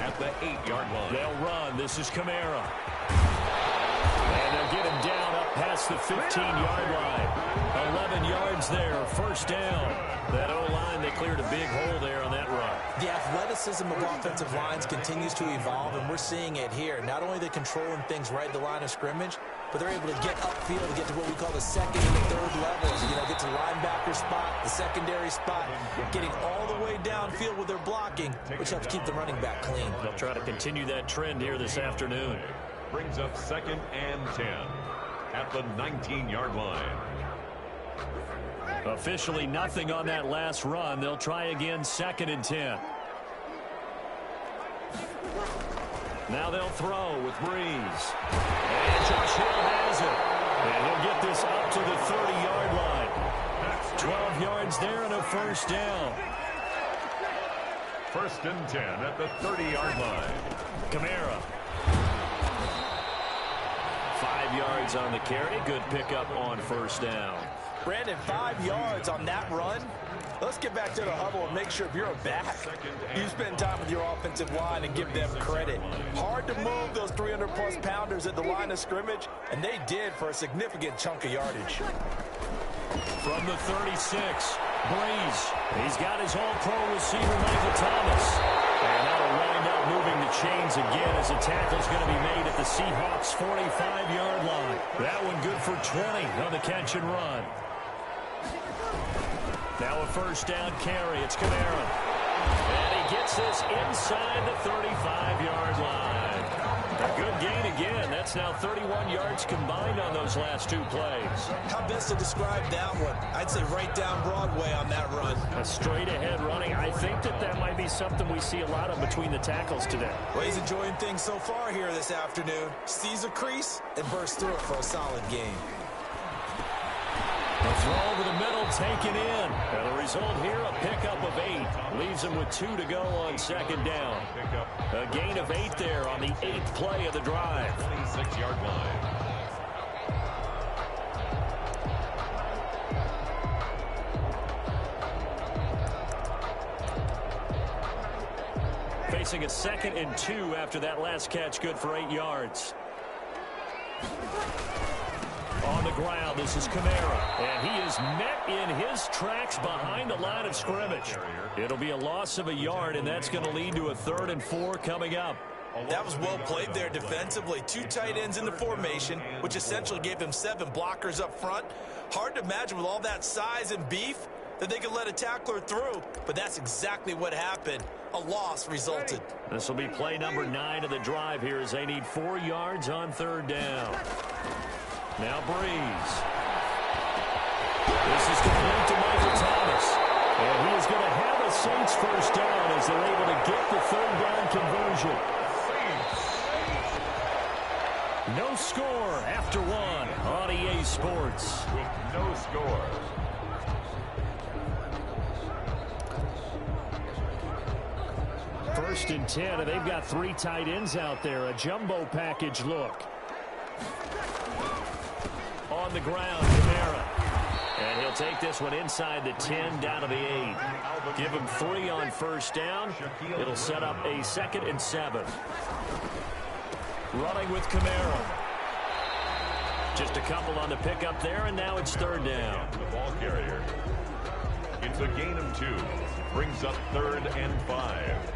at the 8-yard line. They'll run. This is Kamara. And they'll get him down up past the 15-yard line. 11 yards there, first down. That O-line, they cleared a big hole there on that run. The athleticism of offensive lines continues to evolve, and we're seeing it here. Not only are they controlling things right at the line of scrimmage, but they're able to get upfield to get to what we call the 2nd and the 3rd levels. You know, get to the linebacker spot, the secondary spot, getting all the way downfield with their blocking, which helps keep the running back clean. They'll try to continue that trend here this afternoon. Brings up 2nd and 10 at the 19-yard line. Officially nothing on that last run. They'll try again, 2nd and 10. Now they'll throw with Breeze. And Josh Hill has it. And he'll get this up to the 30-yard line. 12 yards there and a first down. 1st and 10 at the 30-yard line. Kamara. 5 yards on the carry. Good pickup on first down. Brandon, 5 yards on that run. Let's get back to the huddle and make sure if you're a back, you spend time with your offensive line and give them credit. Hard to move those 300-plus pounders at the line of scrimmage, and they did for a significant chunk of yardage. From the 36, Breeze. He's got his all-pro receiver, Michael Thomas. And that'll wind up moving the chains again as a tackle's going to be made at the Seahawks' 45-yard line. That one good for 20 on the catch and run. Now a first down carry. It's Kamara. And he gets this inside the 35-yard line. A good gain again. That's now 31 yards combined on those last 2 plays. How best to describe that one? I'd say right down Broadway on that run. A straight-ahead running. I think that might be something we see a lot of between the tackles today. Well, he's enjoying things so far here this afternoon. Sees a crease and bursts through it for a solid game. A throw over the middle, taken in. And the result here, a pickup of 8. Leaves him with 2 to go on second down. A gain of 8 there on the 8th play of the drive. 26-yard line. Facing a 2nd and 2 after that last catch, good for 8 yards. On the ground, this is Kamara. And he is met in his tracks behind the line of scrimmage. It'll be a loss of a yard, and that's going to lead to a 3rd and 4 coming up. That was well played there defensively. 2 tight ends in the formation, which essentially gave him 7 blockers up front. Hard to imagine with all that size and beef that they could let a tackler through, but that's exactly what happened. A loss resulted. This will be play number 9 of the drive here as they need 4 yards on 3rd down. Now Breeze. This is complete to Michael Thomas. And he is going to have a Saints first down as they're able to get the 3rd down conversion. No score after 1 on EA Sports. With no score. First and 10, and they've got 3 tight ends out there. A jumbo package look. On the ground, Kamara. And he'll take this one inside the 10, down to the 8. Give him 3 on first down. It'll set up a 2nd and 7. Running with Kamara. Just a couple on the pickup there, and now it's 3rd down. The ball carrier. It's a gain of 2. Brings up 3rd and 5.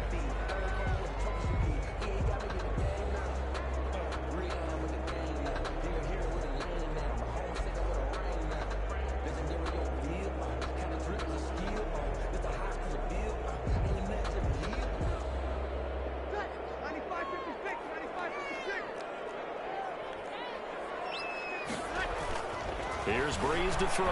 Here's Breeze to throw.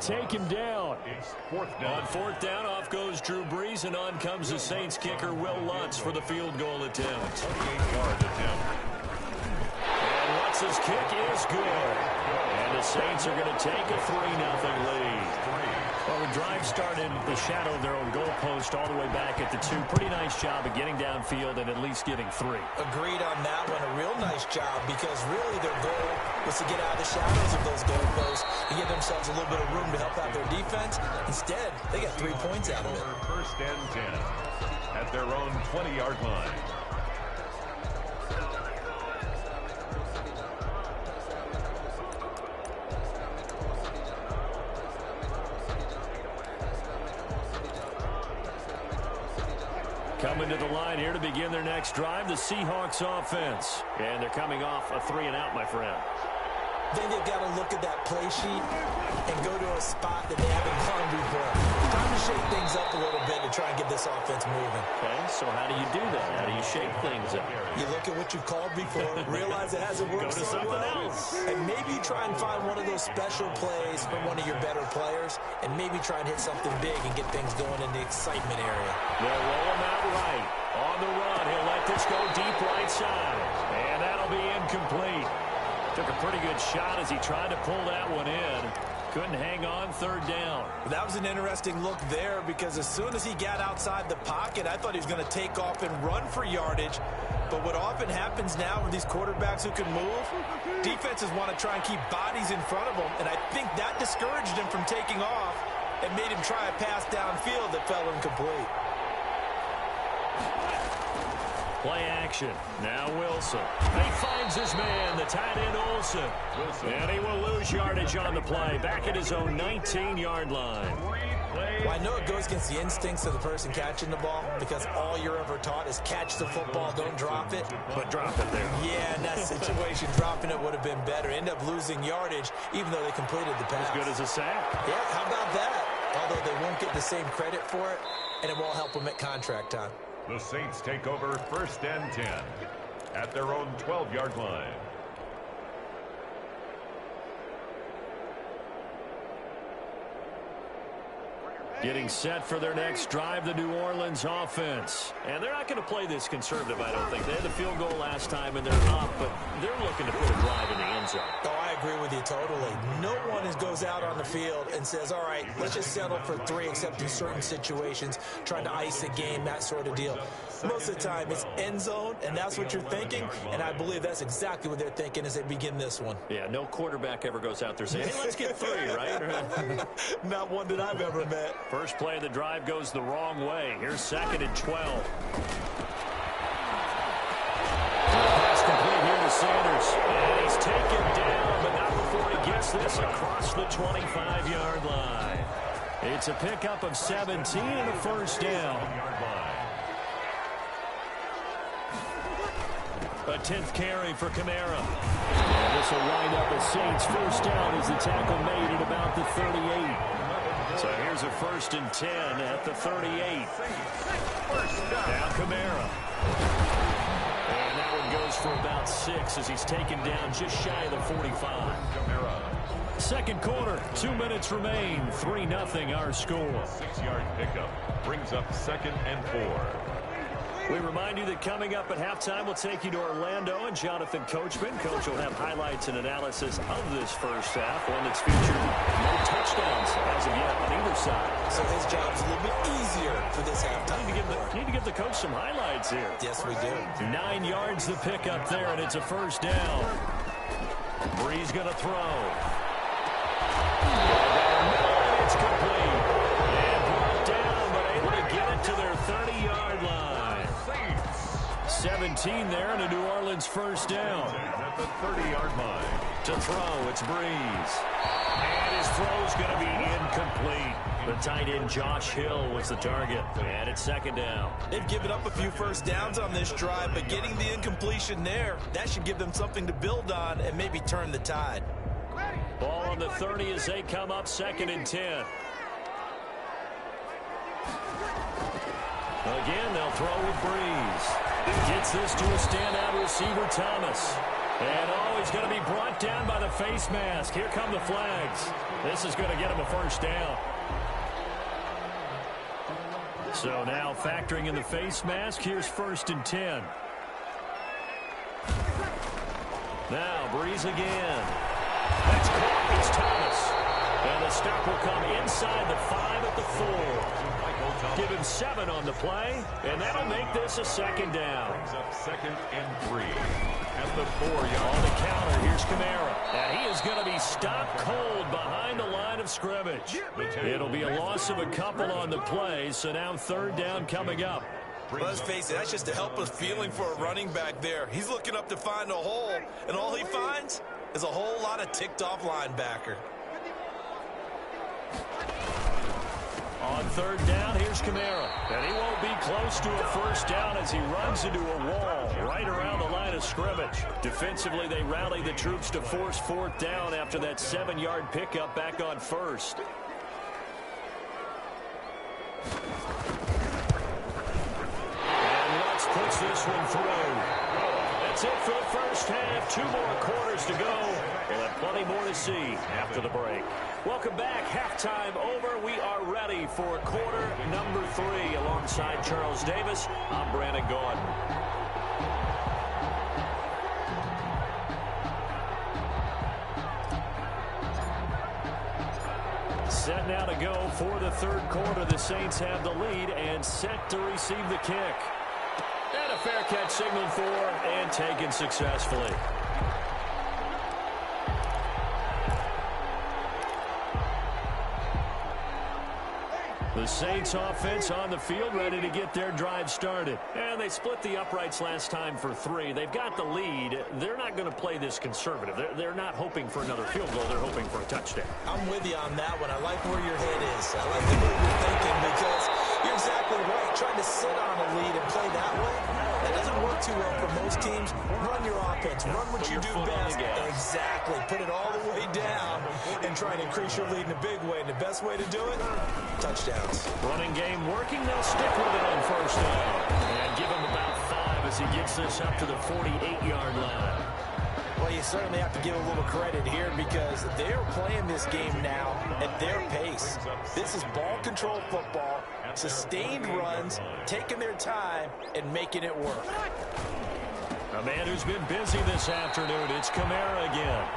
take him down. It's fourth down. On fourth down, off goes Drew Brees, and on comes the Saints kicker, Will Lutz, for the field goal attempt. 28-yard attempt. And Lutz's kick is good. And the Saints are going to take a 3-0 lead. Well, the drive started in the shadow of their own goalpost all the way back at the 2. Pretty nice job of getting downfield and at least getting 3. Agreed on that one. A real nice job because really their goal was to get out of the shadows of those goalposts and give themselves a little bit of room to help out their defense. Instead, they got 3 points out of it. First and 10 at their own 20-yard line. Coming to the line here to begin their next drive, the Seahawks offense. And they're coming off a 3-and-out, my friend. Then they've got to look at that play sheet and go to a spot that they haven't gone before. Time to shake things up a little bit to try and get this offense moving. Okay, so how do you do that? How do you shake things up? You look at what you've called before, realize it hasn't worked Go to so something well, else. and maybe try and find one of those special plays from one of your better players, and maybe try and hit something big and get things going in the excitement area. They'll roll him out right. On the run, he'll let this go deep right side. And that'll be incomplete. Took a pretty good shot as he tried to pull that one in. Couldn't hang on, third down. That was an interesting look there because as soon as he got outside the pocket, I thought he was going to take off and run for yardage. But what often happens now with these quarterbacks who can move, defenses want to try and keep bodies in front of them. And I think that discouraged him from taking off and made him try a pass downfield that fell incomplete. Play action. Now Wilson. He finds his man, the tight end Olsen. And he will lose yardage on the play. Back at his own 19-yard line. Well, I know it goes against the instincts of the person catching the ball because all you're ever taught is catch the football, don't drop it. But drop it there. Yeah, in that situation, dropping it would have been better. End up losing yardage even though they completed the pass. As good as a sack. Yeah, how about that? Although they won't get the same credit for it, and it won't help them at contract time. The Saints take over first and 10 at their own 12-yard line. Getting set for their next drive, the New Orleans offense. And they're not going to play this conservative, I don't think. They had the field goal last time, and they're up, but they're looking to put a drive in the end zone. Oh, I agree with you totally. No one goes out on the field and says, all right, let's just settle for 3 except in certain situations, trying to ice a game, that sort of deal. Most of the time, it's end zone, and that's what you're thinking, and I believe that's exactly what they're thinking as they begin this one. Yeah, no quarterback ever goes out there saying, hey, let's get 3, right? Not one that I've ever met. First play of the drive goes the wrong way. Here's 2nd and 12. Pass complete here to Sanders. And he's taken down, but not before he gets this across the 25-yard line. It's a pickup of 17 and a first down. A 10th carry for Kamara. And this will wind up a Saints first down as the tackle made at about the 38. So here's a 1st and 10 at the 38. Now Kamara. And that one goes for about 6 as he's taken down just shy of the 45. Second quarter, 2 minutes remain. 3-0 our score. 6-yard pickup brings up 2nd and 4. We remind you that coming up at halftime, we'll take you to Orlando and Jonathan Coachman. Coach will have highlights and analysis of this first half, one that's featured no touchdowns as of yet on either side. So his job's a little bit easier for this halftime. Need to give the coach some highlights here. Yes, we do. 9 yards the pickup there, and it's a first down. Brees going to throw. It's complete. And brought down, but able to get it to their 30-yard line. 17 there and a New Orleans first down. At the 30-yard line. To throw, it's Brees. And his throw's going to be incomplete. The tight end Josh Hill was the target. And it's 2nd down. They've given up a few first downs on this drive, but getting the incompletion there, that should give them something to build on and maybe turn the tide. Ball on the 30 as they come up 2nd and 10. Again, they'll throw with Brees. Gets this to a standout receiver, Thomas. And he's going to be brought down by the face mask. Here come the flags. This is going to get him a first down. So now factoring in the face mask, here's 1st and 10. Now Breeze again. That's caught. It's Thomas. And the stop will come inside the 5 at the 4. Give him 7 on the play, and that'll make this a 2nd down. Brings up 2nd and 3. At the 4-yard. On the counter, here's Kamara. And he is going to be stopped cold behind the line of scrimmage. It'll be a loss of a couple on the play, so now 3rd down coming up. Let's face it, that's just a helpless feeling for a running back there. He's looking up to find a hole, and all he finds is a whole lot of ticked-off linebacker. On 3rd down, here's Kamara. And he won't be close to a first down as he runs into a wall right around the line of scrimmage. Defensively, they rally the troops to force 4th down after that 7-yard pickup back on 1st. And Lutz puts this one through. That's it for the first half. 2 more quarters to go. We'll have plenty more to see after the break. Welcome back. Halftime over. We are ready for quarter number 3. Alongside Charles Davis, I'm Brandon Gaudin. Set now to go for the 3rd quarter. The Saints have the lead and set to receive the kick. And a fair catch signaled for and taken successfully. The Saints offense on the field ready to get their drive started. And they split the uprights last time for 3. They've got the lead. They're not going to play this conservative. They're not hoping for another field goal. They're hoping for a touchdown. I'm with you on that one. I like where your head is. I like the way you're thinking because you're exactly right. Trying to sit on a lead and play that way, that doesn't work too well for most teams. Run your offense. Run what you do best. Exactly. Put it all the way down and try and increase your lead in a big way. And the best way to do it, touchdowns. Running game working. They'll stick with it on 1st down. And give him about 5 as he gets this up to the 48-yard line. Well, you certainly have to give a little credit here because they're playing this game now at their pace. This is ball control football, sustained runs, taking their time, and making it work. A man who's been busy this afternoon, it's Kamara again.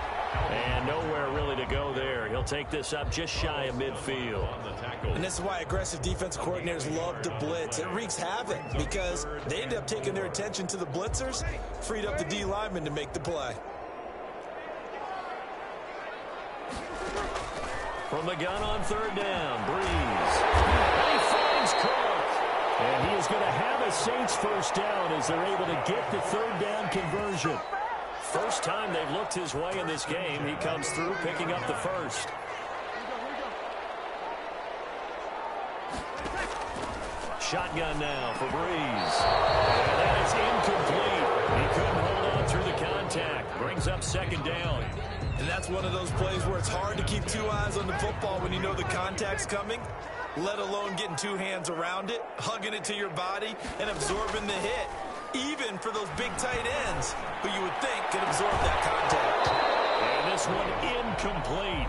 And nowhere really to go there. He'll take this up just shy of midfield. And this is why aggressive defense coordinators love to blitz. It wreaks havoc because they end up taking their attention to the blitzers, freed up the D lineman to make the play. From the gun on 3rd down, Breeze. And he finds Cook. And he is going to have a Saints first down as they're able to get the 3rd down conversion. First time they've looked his way in this game. He comes through picking up the 1st. Shotgun now for Breeze. And that is incomplete. He couldn't hold on through the contact. Brings up 2nd down. And that's one of those plays where it's hard to keep 2 eyes on the football when you know the contact's coming, let alone getting 2 hands around it, hugging it to your body, and absorbing the hit. Even for those big tight ends who you would think could absorb that contact. And this one incomplete.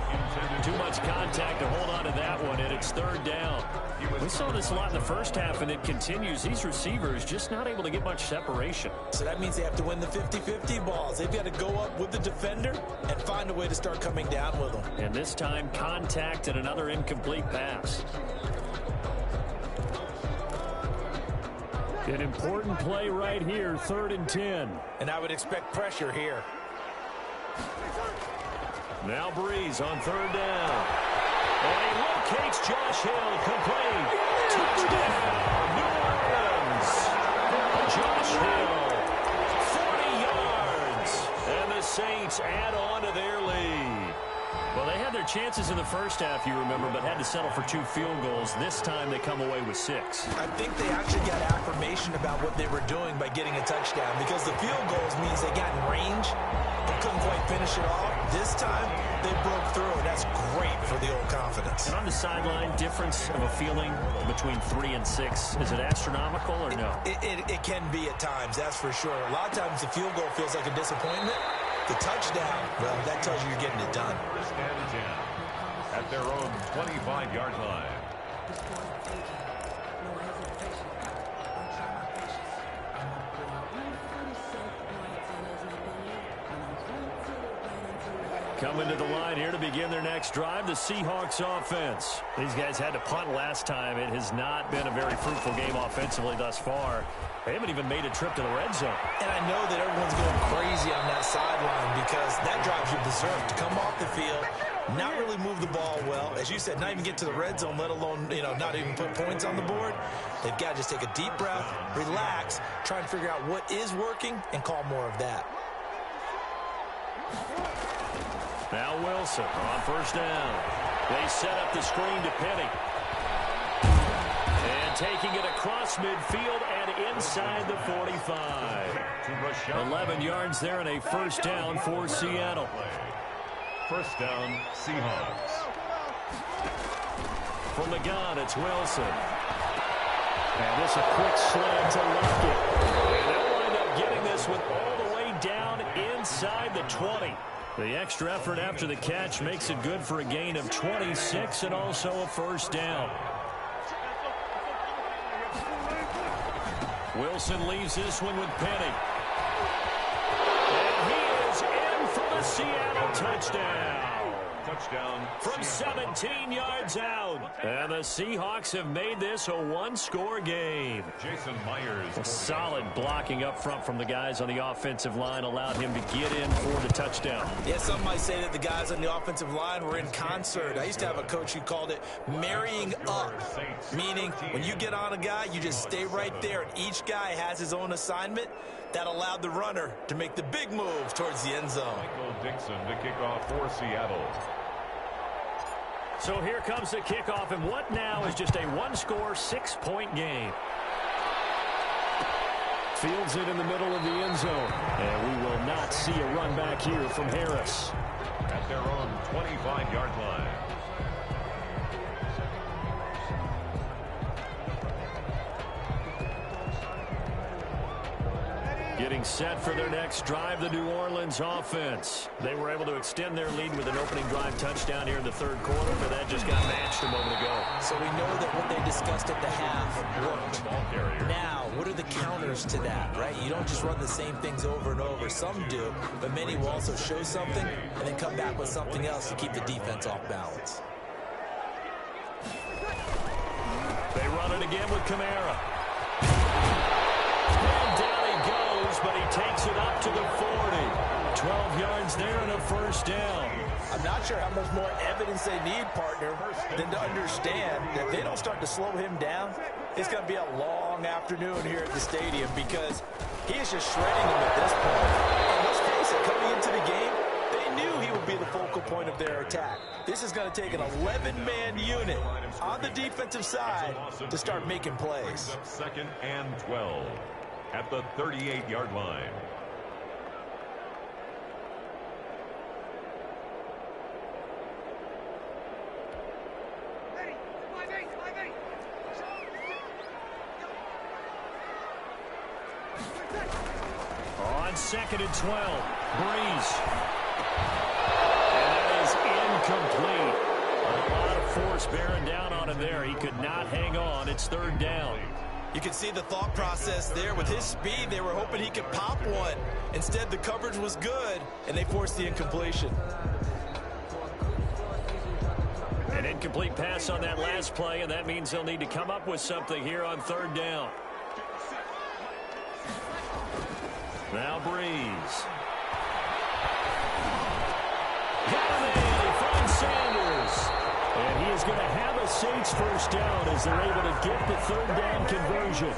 Too much contact to hold on to that one, and it's 3rd down. We saw this a lot in the first half, and it continues. These receivers just not able to get much separation. So that means they have to win the 50-50 balls. They've got to go up with the defender and find a way to start coming down with them. And this time, contact and another incomplete pass. An important play right here, 3rd and 10. And I would expect pressure here. Now Breeze on 3rd down. And he locates Josh Hill, complete. Touchdown, New Orleans. Josh Hill, 40 yards. And the Saints add on to their lead. Well, they had their chances in the first half, you remember, but had to settle for 2 field goals. This time they come away with 6. I think they actually got affirmation about what they were doing by getting a touchdown because the field goals means they got in range but couldn't quite finish it off. This time, they broke through, and that's great for the old confidence. And on the sideline, difference of a feeling between 3 and 6, is it astronomical or no? It can be at times, that's for sure. A lot of times the field goal feels like a disappointment. The touchdown, well, that tells you you're getting it done. First and 10 at their own 25-yard line. Coming to the line here to begin their next drive, the Seahawks offense. These guys had to punt last time. It has not been a very fruitful game offensively thus far. They haven't even made a trip to the red zone. And I know that everyone's going crazy on that sideline because that drives you berserk to come off the field, not really move the ball well. As you said, not even get to the red zone, let alone, not even put points on the board. They've got to just take a deep breath, relax, try and figure out what is working and call more of that. Now Wilson on first down. They set up the screen to Penny. And taking it across midfield and inside the 45. 11 yards there and a first down for Seattle. First down, Seahawks. From the gun, it's Wilson. And this a quick slant to Lockett. And they'll wind up getting this one all the way down inside the 20. The extra effort after the catch makes it good for a gain of 26 and also a first down. Wilson leaves this one with Penny. And he is in for the Seattle touchdown. Touchdown. From 17 yards out. And the Seahawks have made this a one-score game. Jason Myers. A solid blocking up front from the guys on the offensive line allowed him to get in for the touchdown. Yeah, some might say that the guys on the offensive line were in concert. I used to have a coach who called it marrying up, meaning when you get on a guy, you just stay right there, and each guy has his own assignment. That allowed the runner to make the big move towards the end zone. Michael Dixon to kick off for Seattle. So here comes the kickoff, and what now is just a one-score, 6-point game. Fields it in the middle of the end zone, and we will not see a run back here from Harris. At their own 25-yard line. Getting set for their next drive, the New Orleans offense. They were able to extend their lead with an opening drive touchdown here in the third quarter, but that just got matched a moment ago. So we know that what they discussed at the half worked. Now, what are the counters to that, right? You don't just run the same things over and over. Some do, but many will also show something and then come back with something else to keep the defense off balance. They run it again with Kamara. And down he goes, but he takes it up to the 40. 12 yards there and a first down. I'm not sure how much more evidence they need, partner, than to understand that if they don't start to slow him down, it's going to be a long afternoon here at the stadium because he is just shredding them at this point. And let's face it, coming into the game, they knew he would be the focal point of their attack. This is going to take an 11-man unit on the defensive side to start making plays. Second and 12 at the 38-yard line. On second and 12, Breeze. And that is incomplete. A lot of force bearing down on him there. He could not hang on. It's third down. You can see the thought process there. With his speed, they were hoping he could pop one. Instead, the coverage was good, and they forced the incompletion. An incomplete pass on that last play, and that means they'll need to come up with something here on third down. Now Breeze. They find Sanders. And he is going to have a Saints first down as they're able to get the third down conversion.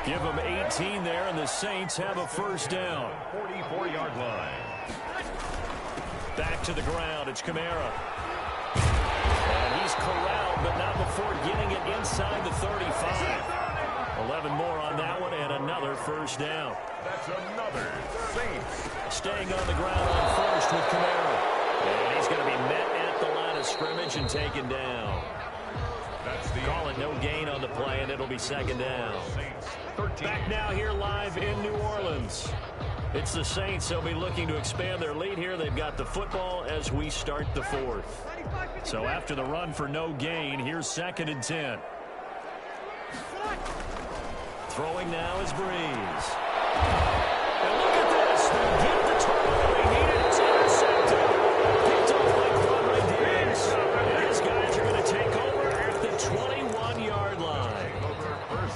Give them 18 there, and the Saints have a first down. 44-yard line. Back to the ground. It's Kamara. And he's corralled, but not before getting it inside the 35. 11 more on that one, and another first down. That's another Saints. Staying on the ground on first with Kamara. And he's going to be met at the line of scrimmage and taken down. That's the Call it no gain on the play, and it'll be second down. Saints 13. Back now here live in New Orleans. It's the Saints. They'll be looking to expand their lead here. They've got the football as we start the fourth. So after the run for no gain, here's 2nd and 10. Throwing now is Breeze. And look at this. They get the turnover they needed. It's intercepted. Picked off by Quadre Diggs. And his guys are going to take over at the 21-yard line.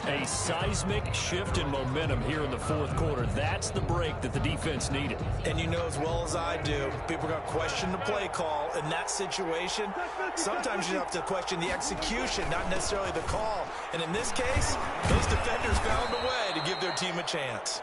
A seismic shift in momentum here in the fourth quarter. That's the break that the defense needed. And you know as well as I do, people are going to question the play call in that situation. Sometimes you have to question the execution, not necessarily the call. And in this case, those defenders found a way to give their team a chance.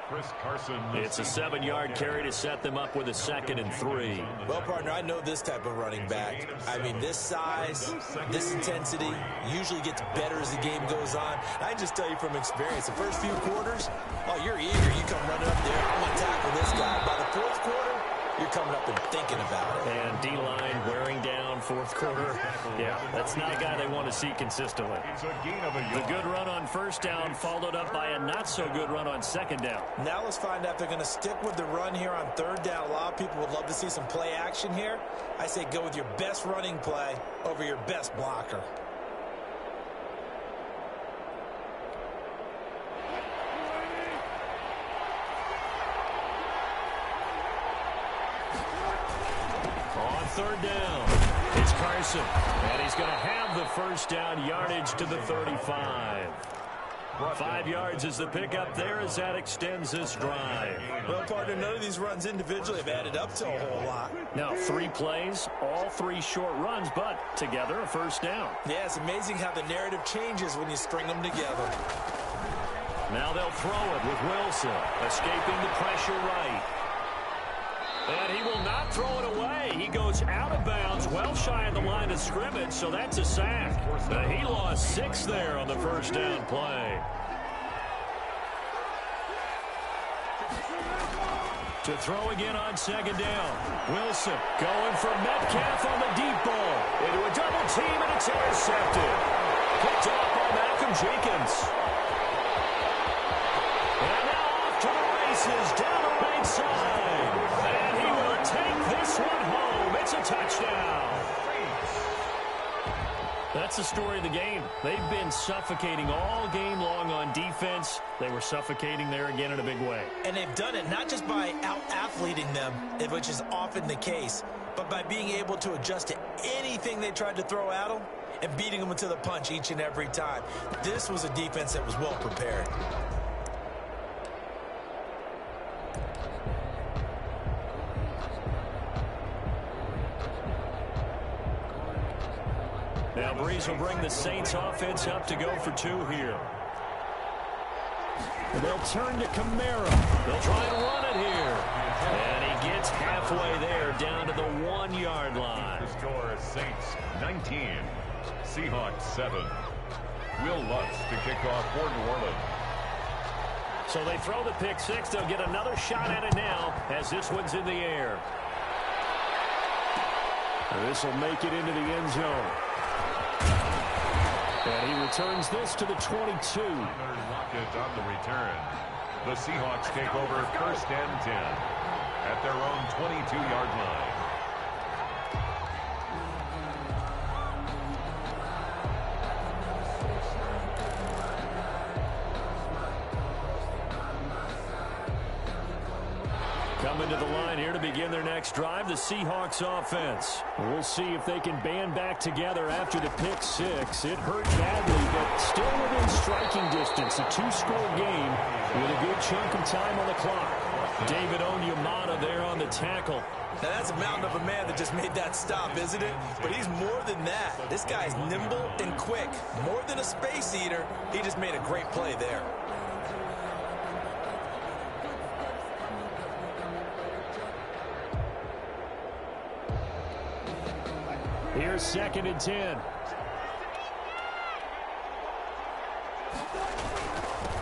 It's a 7-yard carry to set them up with a 2nd and 3. Well, partner, I know this type of running back. I mean, this size, this intensity usually gets better as the game goes on. I just tell you from experience, the first few quarters, oh, you're eager. You come running up there, I'm going to tackle this guy. By the fourth quarter, you're coming up and thinking about it. And D-line wearing down fourth quarter. Yeah, that's not a guy they want to see consistently. The good run on first down followed up by a not-so-good run on second down. Now let's find out if they're going to stick with the run here on third down. A lot of people would love to see some play action here. I say go with your best running play over your best blocker. Third down. It's Carson. And he's going to have the first down yardage to the 35. 5 yards is the pickup there as that extends this drive. Well, partner, none of these runs individually have added up to a whole lot. Now, 3 plays, all 3 short runs, but together a first down. Yeah, it's amazing how the narrative changes when you string them together. Now they'll throw it with Wilson, escaping the pressure right. And he will not throw it away. He goes out of bounds, well shy of the line of scrimmage, so that's a sack. He lost 6 there on the first down play. To throw again on second down. Wilson going for Metcalf on the deep ball. Into a double team, and it's intercepted. Picked off by Malcolm Jenkins. And now off to the races down the right side. And he will take this one home. It's a touchdown. That's the story of the game. They've been suffocating all game long on defense. They were suffocating there again in a big way. And they've done it not just by out-athleting them, which is often the case, but by being able to adjust to anything they tried to throw at them and beating them to the punch each and every time. This was a defense that was well prepared. Now Breeze will bring the Saints offense up to go for 2 here. And they'll turn to Kamara. They'll try and run it here. And he gets halfway there down to the 1-yard line. The score is Saints 19, Seahawks 7. Will Lutz to kick off for New Orleans. So they throw the pick 6. They'll get another shot at it now as this one's in the air. This will make it into the end zone. And he returns this to the 22. Lockett on the return. The Seahawks take over first and 10 at their own 22-yard line. Coming to the line here to begin their next drive, the Seahawks offense. We'll see if they can band back together after the pick 6. It hurt badly, but still within striking distance. A 2-score game with a good chunk of time on the clock. David Onyemata there on the tackle. Now that's a mountain of a man that just made that stop, isn't it? But he's more than that. This guy's nimble and quick. More than a space eater, he just made a great play there. Here's 2nd and 10.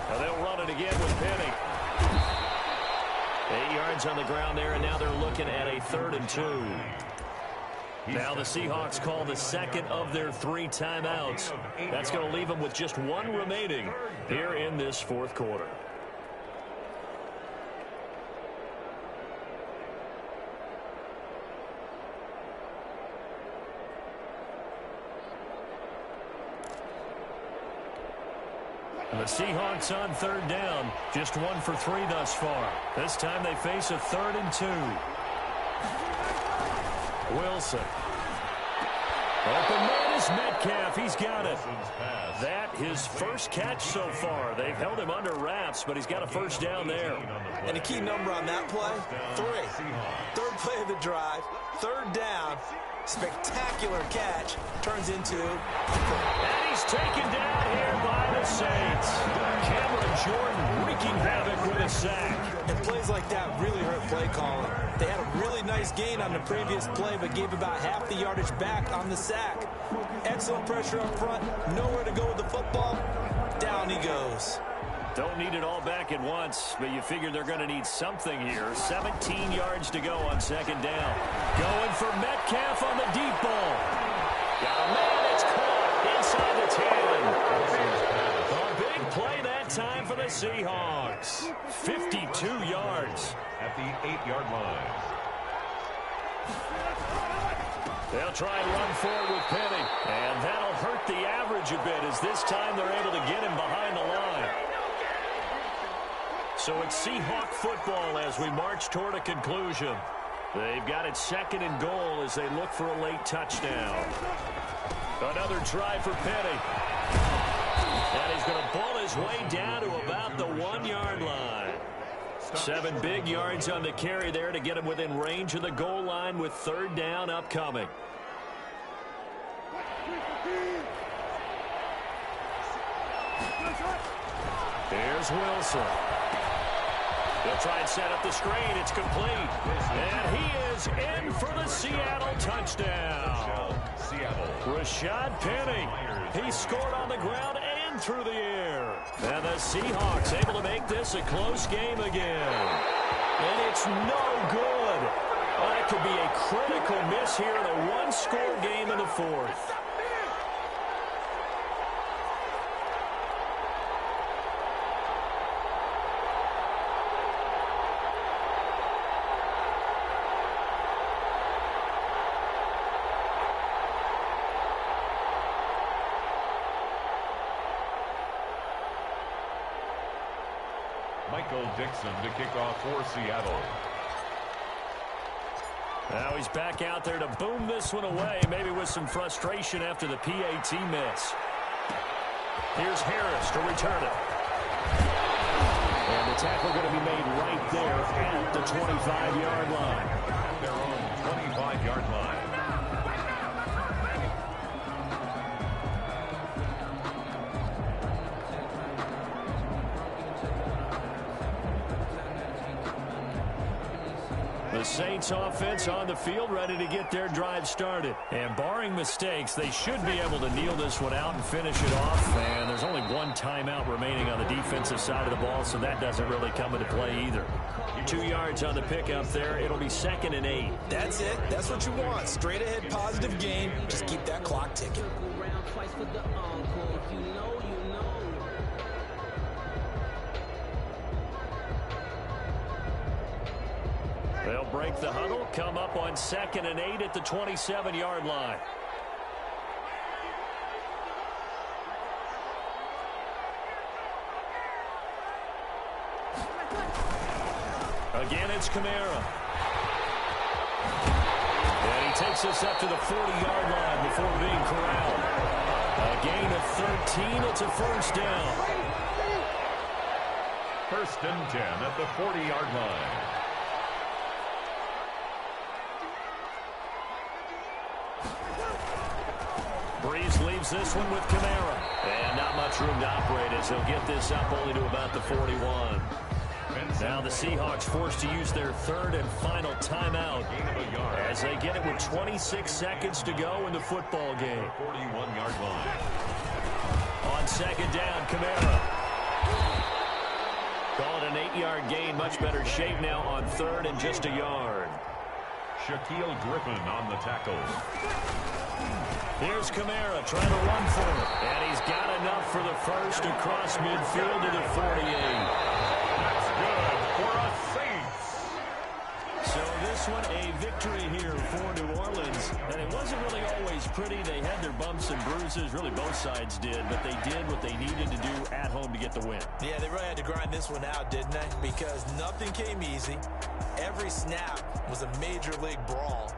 Now they'll run it again with Penny. 8 yards on the ground there, and now they're looking at a 3rd and 2. Now the Seahawks call the second of their 3 timeouts. That's going to leave them with just 1 remaining here in this fourth quarter. Seahawks on third down. Just 1 for 3 thus far. This time they face a 3rd and 2. Wilson. Open man is Metcalf. He's got it. That his first catch so far. They've held him under wraps, but he's got a first down there. And a key number on that play, 3. Third play of the drive, 3rd down. Spectacular catch turns into... And he's taken down here by the Saints. Cameron Jordan wreaking havoc with a sack. And plays like that really hurt play calling. They had a really nice gain on the previous play, but gave about half the yardage back on the sack. Excellent pressure up front. Nowhere to go with the football. Down he goes. Don't need it all back at once, but you figure they're going to need something here. 17 yards to go on 2nd down. Going for Metcalf on the deep ball. Got a man, it's caught inside the 10. A big play that time for the Seahawks. 52 yards. At the 8-yard line. They'll try and run forward with Penny, and that'll hurt the average a bit as this time they're able to get him behind the line. So it's Seahawk football as we march toward a conclusion. They've got it 2nd and goal as they look for a late touchdown. Another try for Penny. And he's going to ball his way down to about the 1-yard line. 7 big yards on the carry there to get him within range of the goal line with 3rd down upcoming. Here's Wilson. They'll try and set up the screen. It's complete. And he is in for the Seattle touchdown. Rashad Penny. He scored on the ground and through the air. And the Seahawks able to make this a close game again. And it's no good. That could be a critical miss here in a 1-score game in the 4th. Dixon to kick off for Seattle. Now he's back out there to boom this one away, maybe with some frustration after the PAT miss. Here's Harris to return it. And the tackle going to be made right there at the 25-yard line. Their own 25-yard line. The Saints offense on the field ready to get their drive started. And barring mistakes, they should be able to kneel this one out and finish it off. And there's only 1 timeout remaining on the defensive side of the ball, so that doesn't really come into play either. 2 yards on the pickup there. It'll be 2nd and 8. That's it. That's what you want. Straight ahead positive gain. Just keep that clock ticking. They'll break the huddle, come up on 2nd and 8 at the 27-yard line. Again, it's Kamara. And he takes us up to the 40-yard line before being corralled. A gain of 13. It's a first down. 1st and 10 at the 40-yard line. Breeze leaves this one with Kamara. And not much room to operate as he'll get this up only to about the 41. Now the Seahawks forced to use their 3rd and final timeout as they get it with 26 seconds to go in the football game. 41-yard line. On 2nd down, Kamara. Call it an 8-yard gain. Much better shape now on 3rd and just a yard. Shaquille Griffin on the tackle. Here's Kamara trying to run for it. And he's got enough for the first across midfield to the 48. That's good for a Saints. So this this one, a victory here for New Orleans. And it wasn't really always pretty. They had their bumps and bruises. Really, both sides did. But they did what they needed to do at home to get the win. Yeah, they really had to grind this one out, didn't they? Because nothing came easy. Every snap was a major league brawl.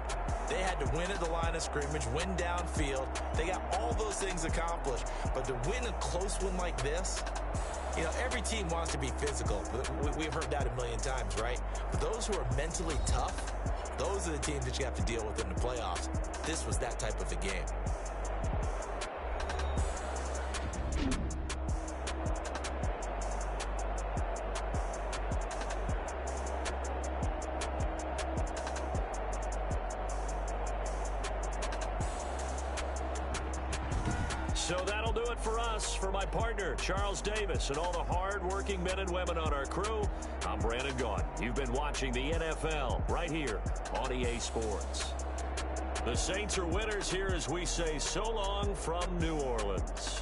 They had to win at the line of scrimmage, win downfield. They got all those things accomplished. But to win a close one like this, you know, every team wants to be physical. We've heard that a million times, right? But those who are mentally tough, those are the teams that you have to deal with in the playoffs. This was that type of a game. So that'll do it for us. For my partner, Charles Davis, and all the hard-working men and women on our crew, I'm Brandon Gaudin. You've been watching the NFL right here on EA Sports. The Saints are winners here as we say so long from New Orleans.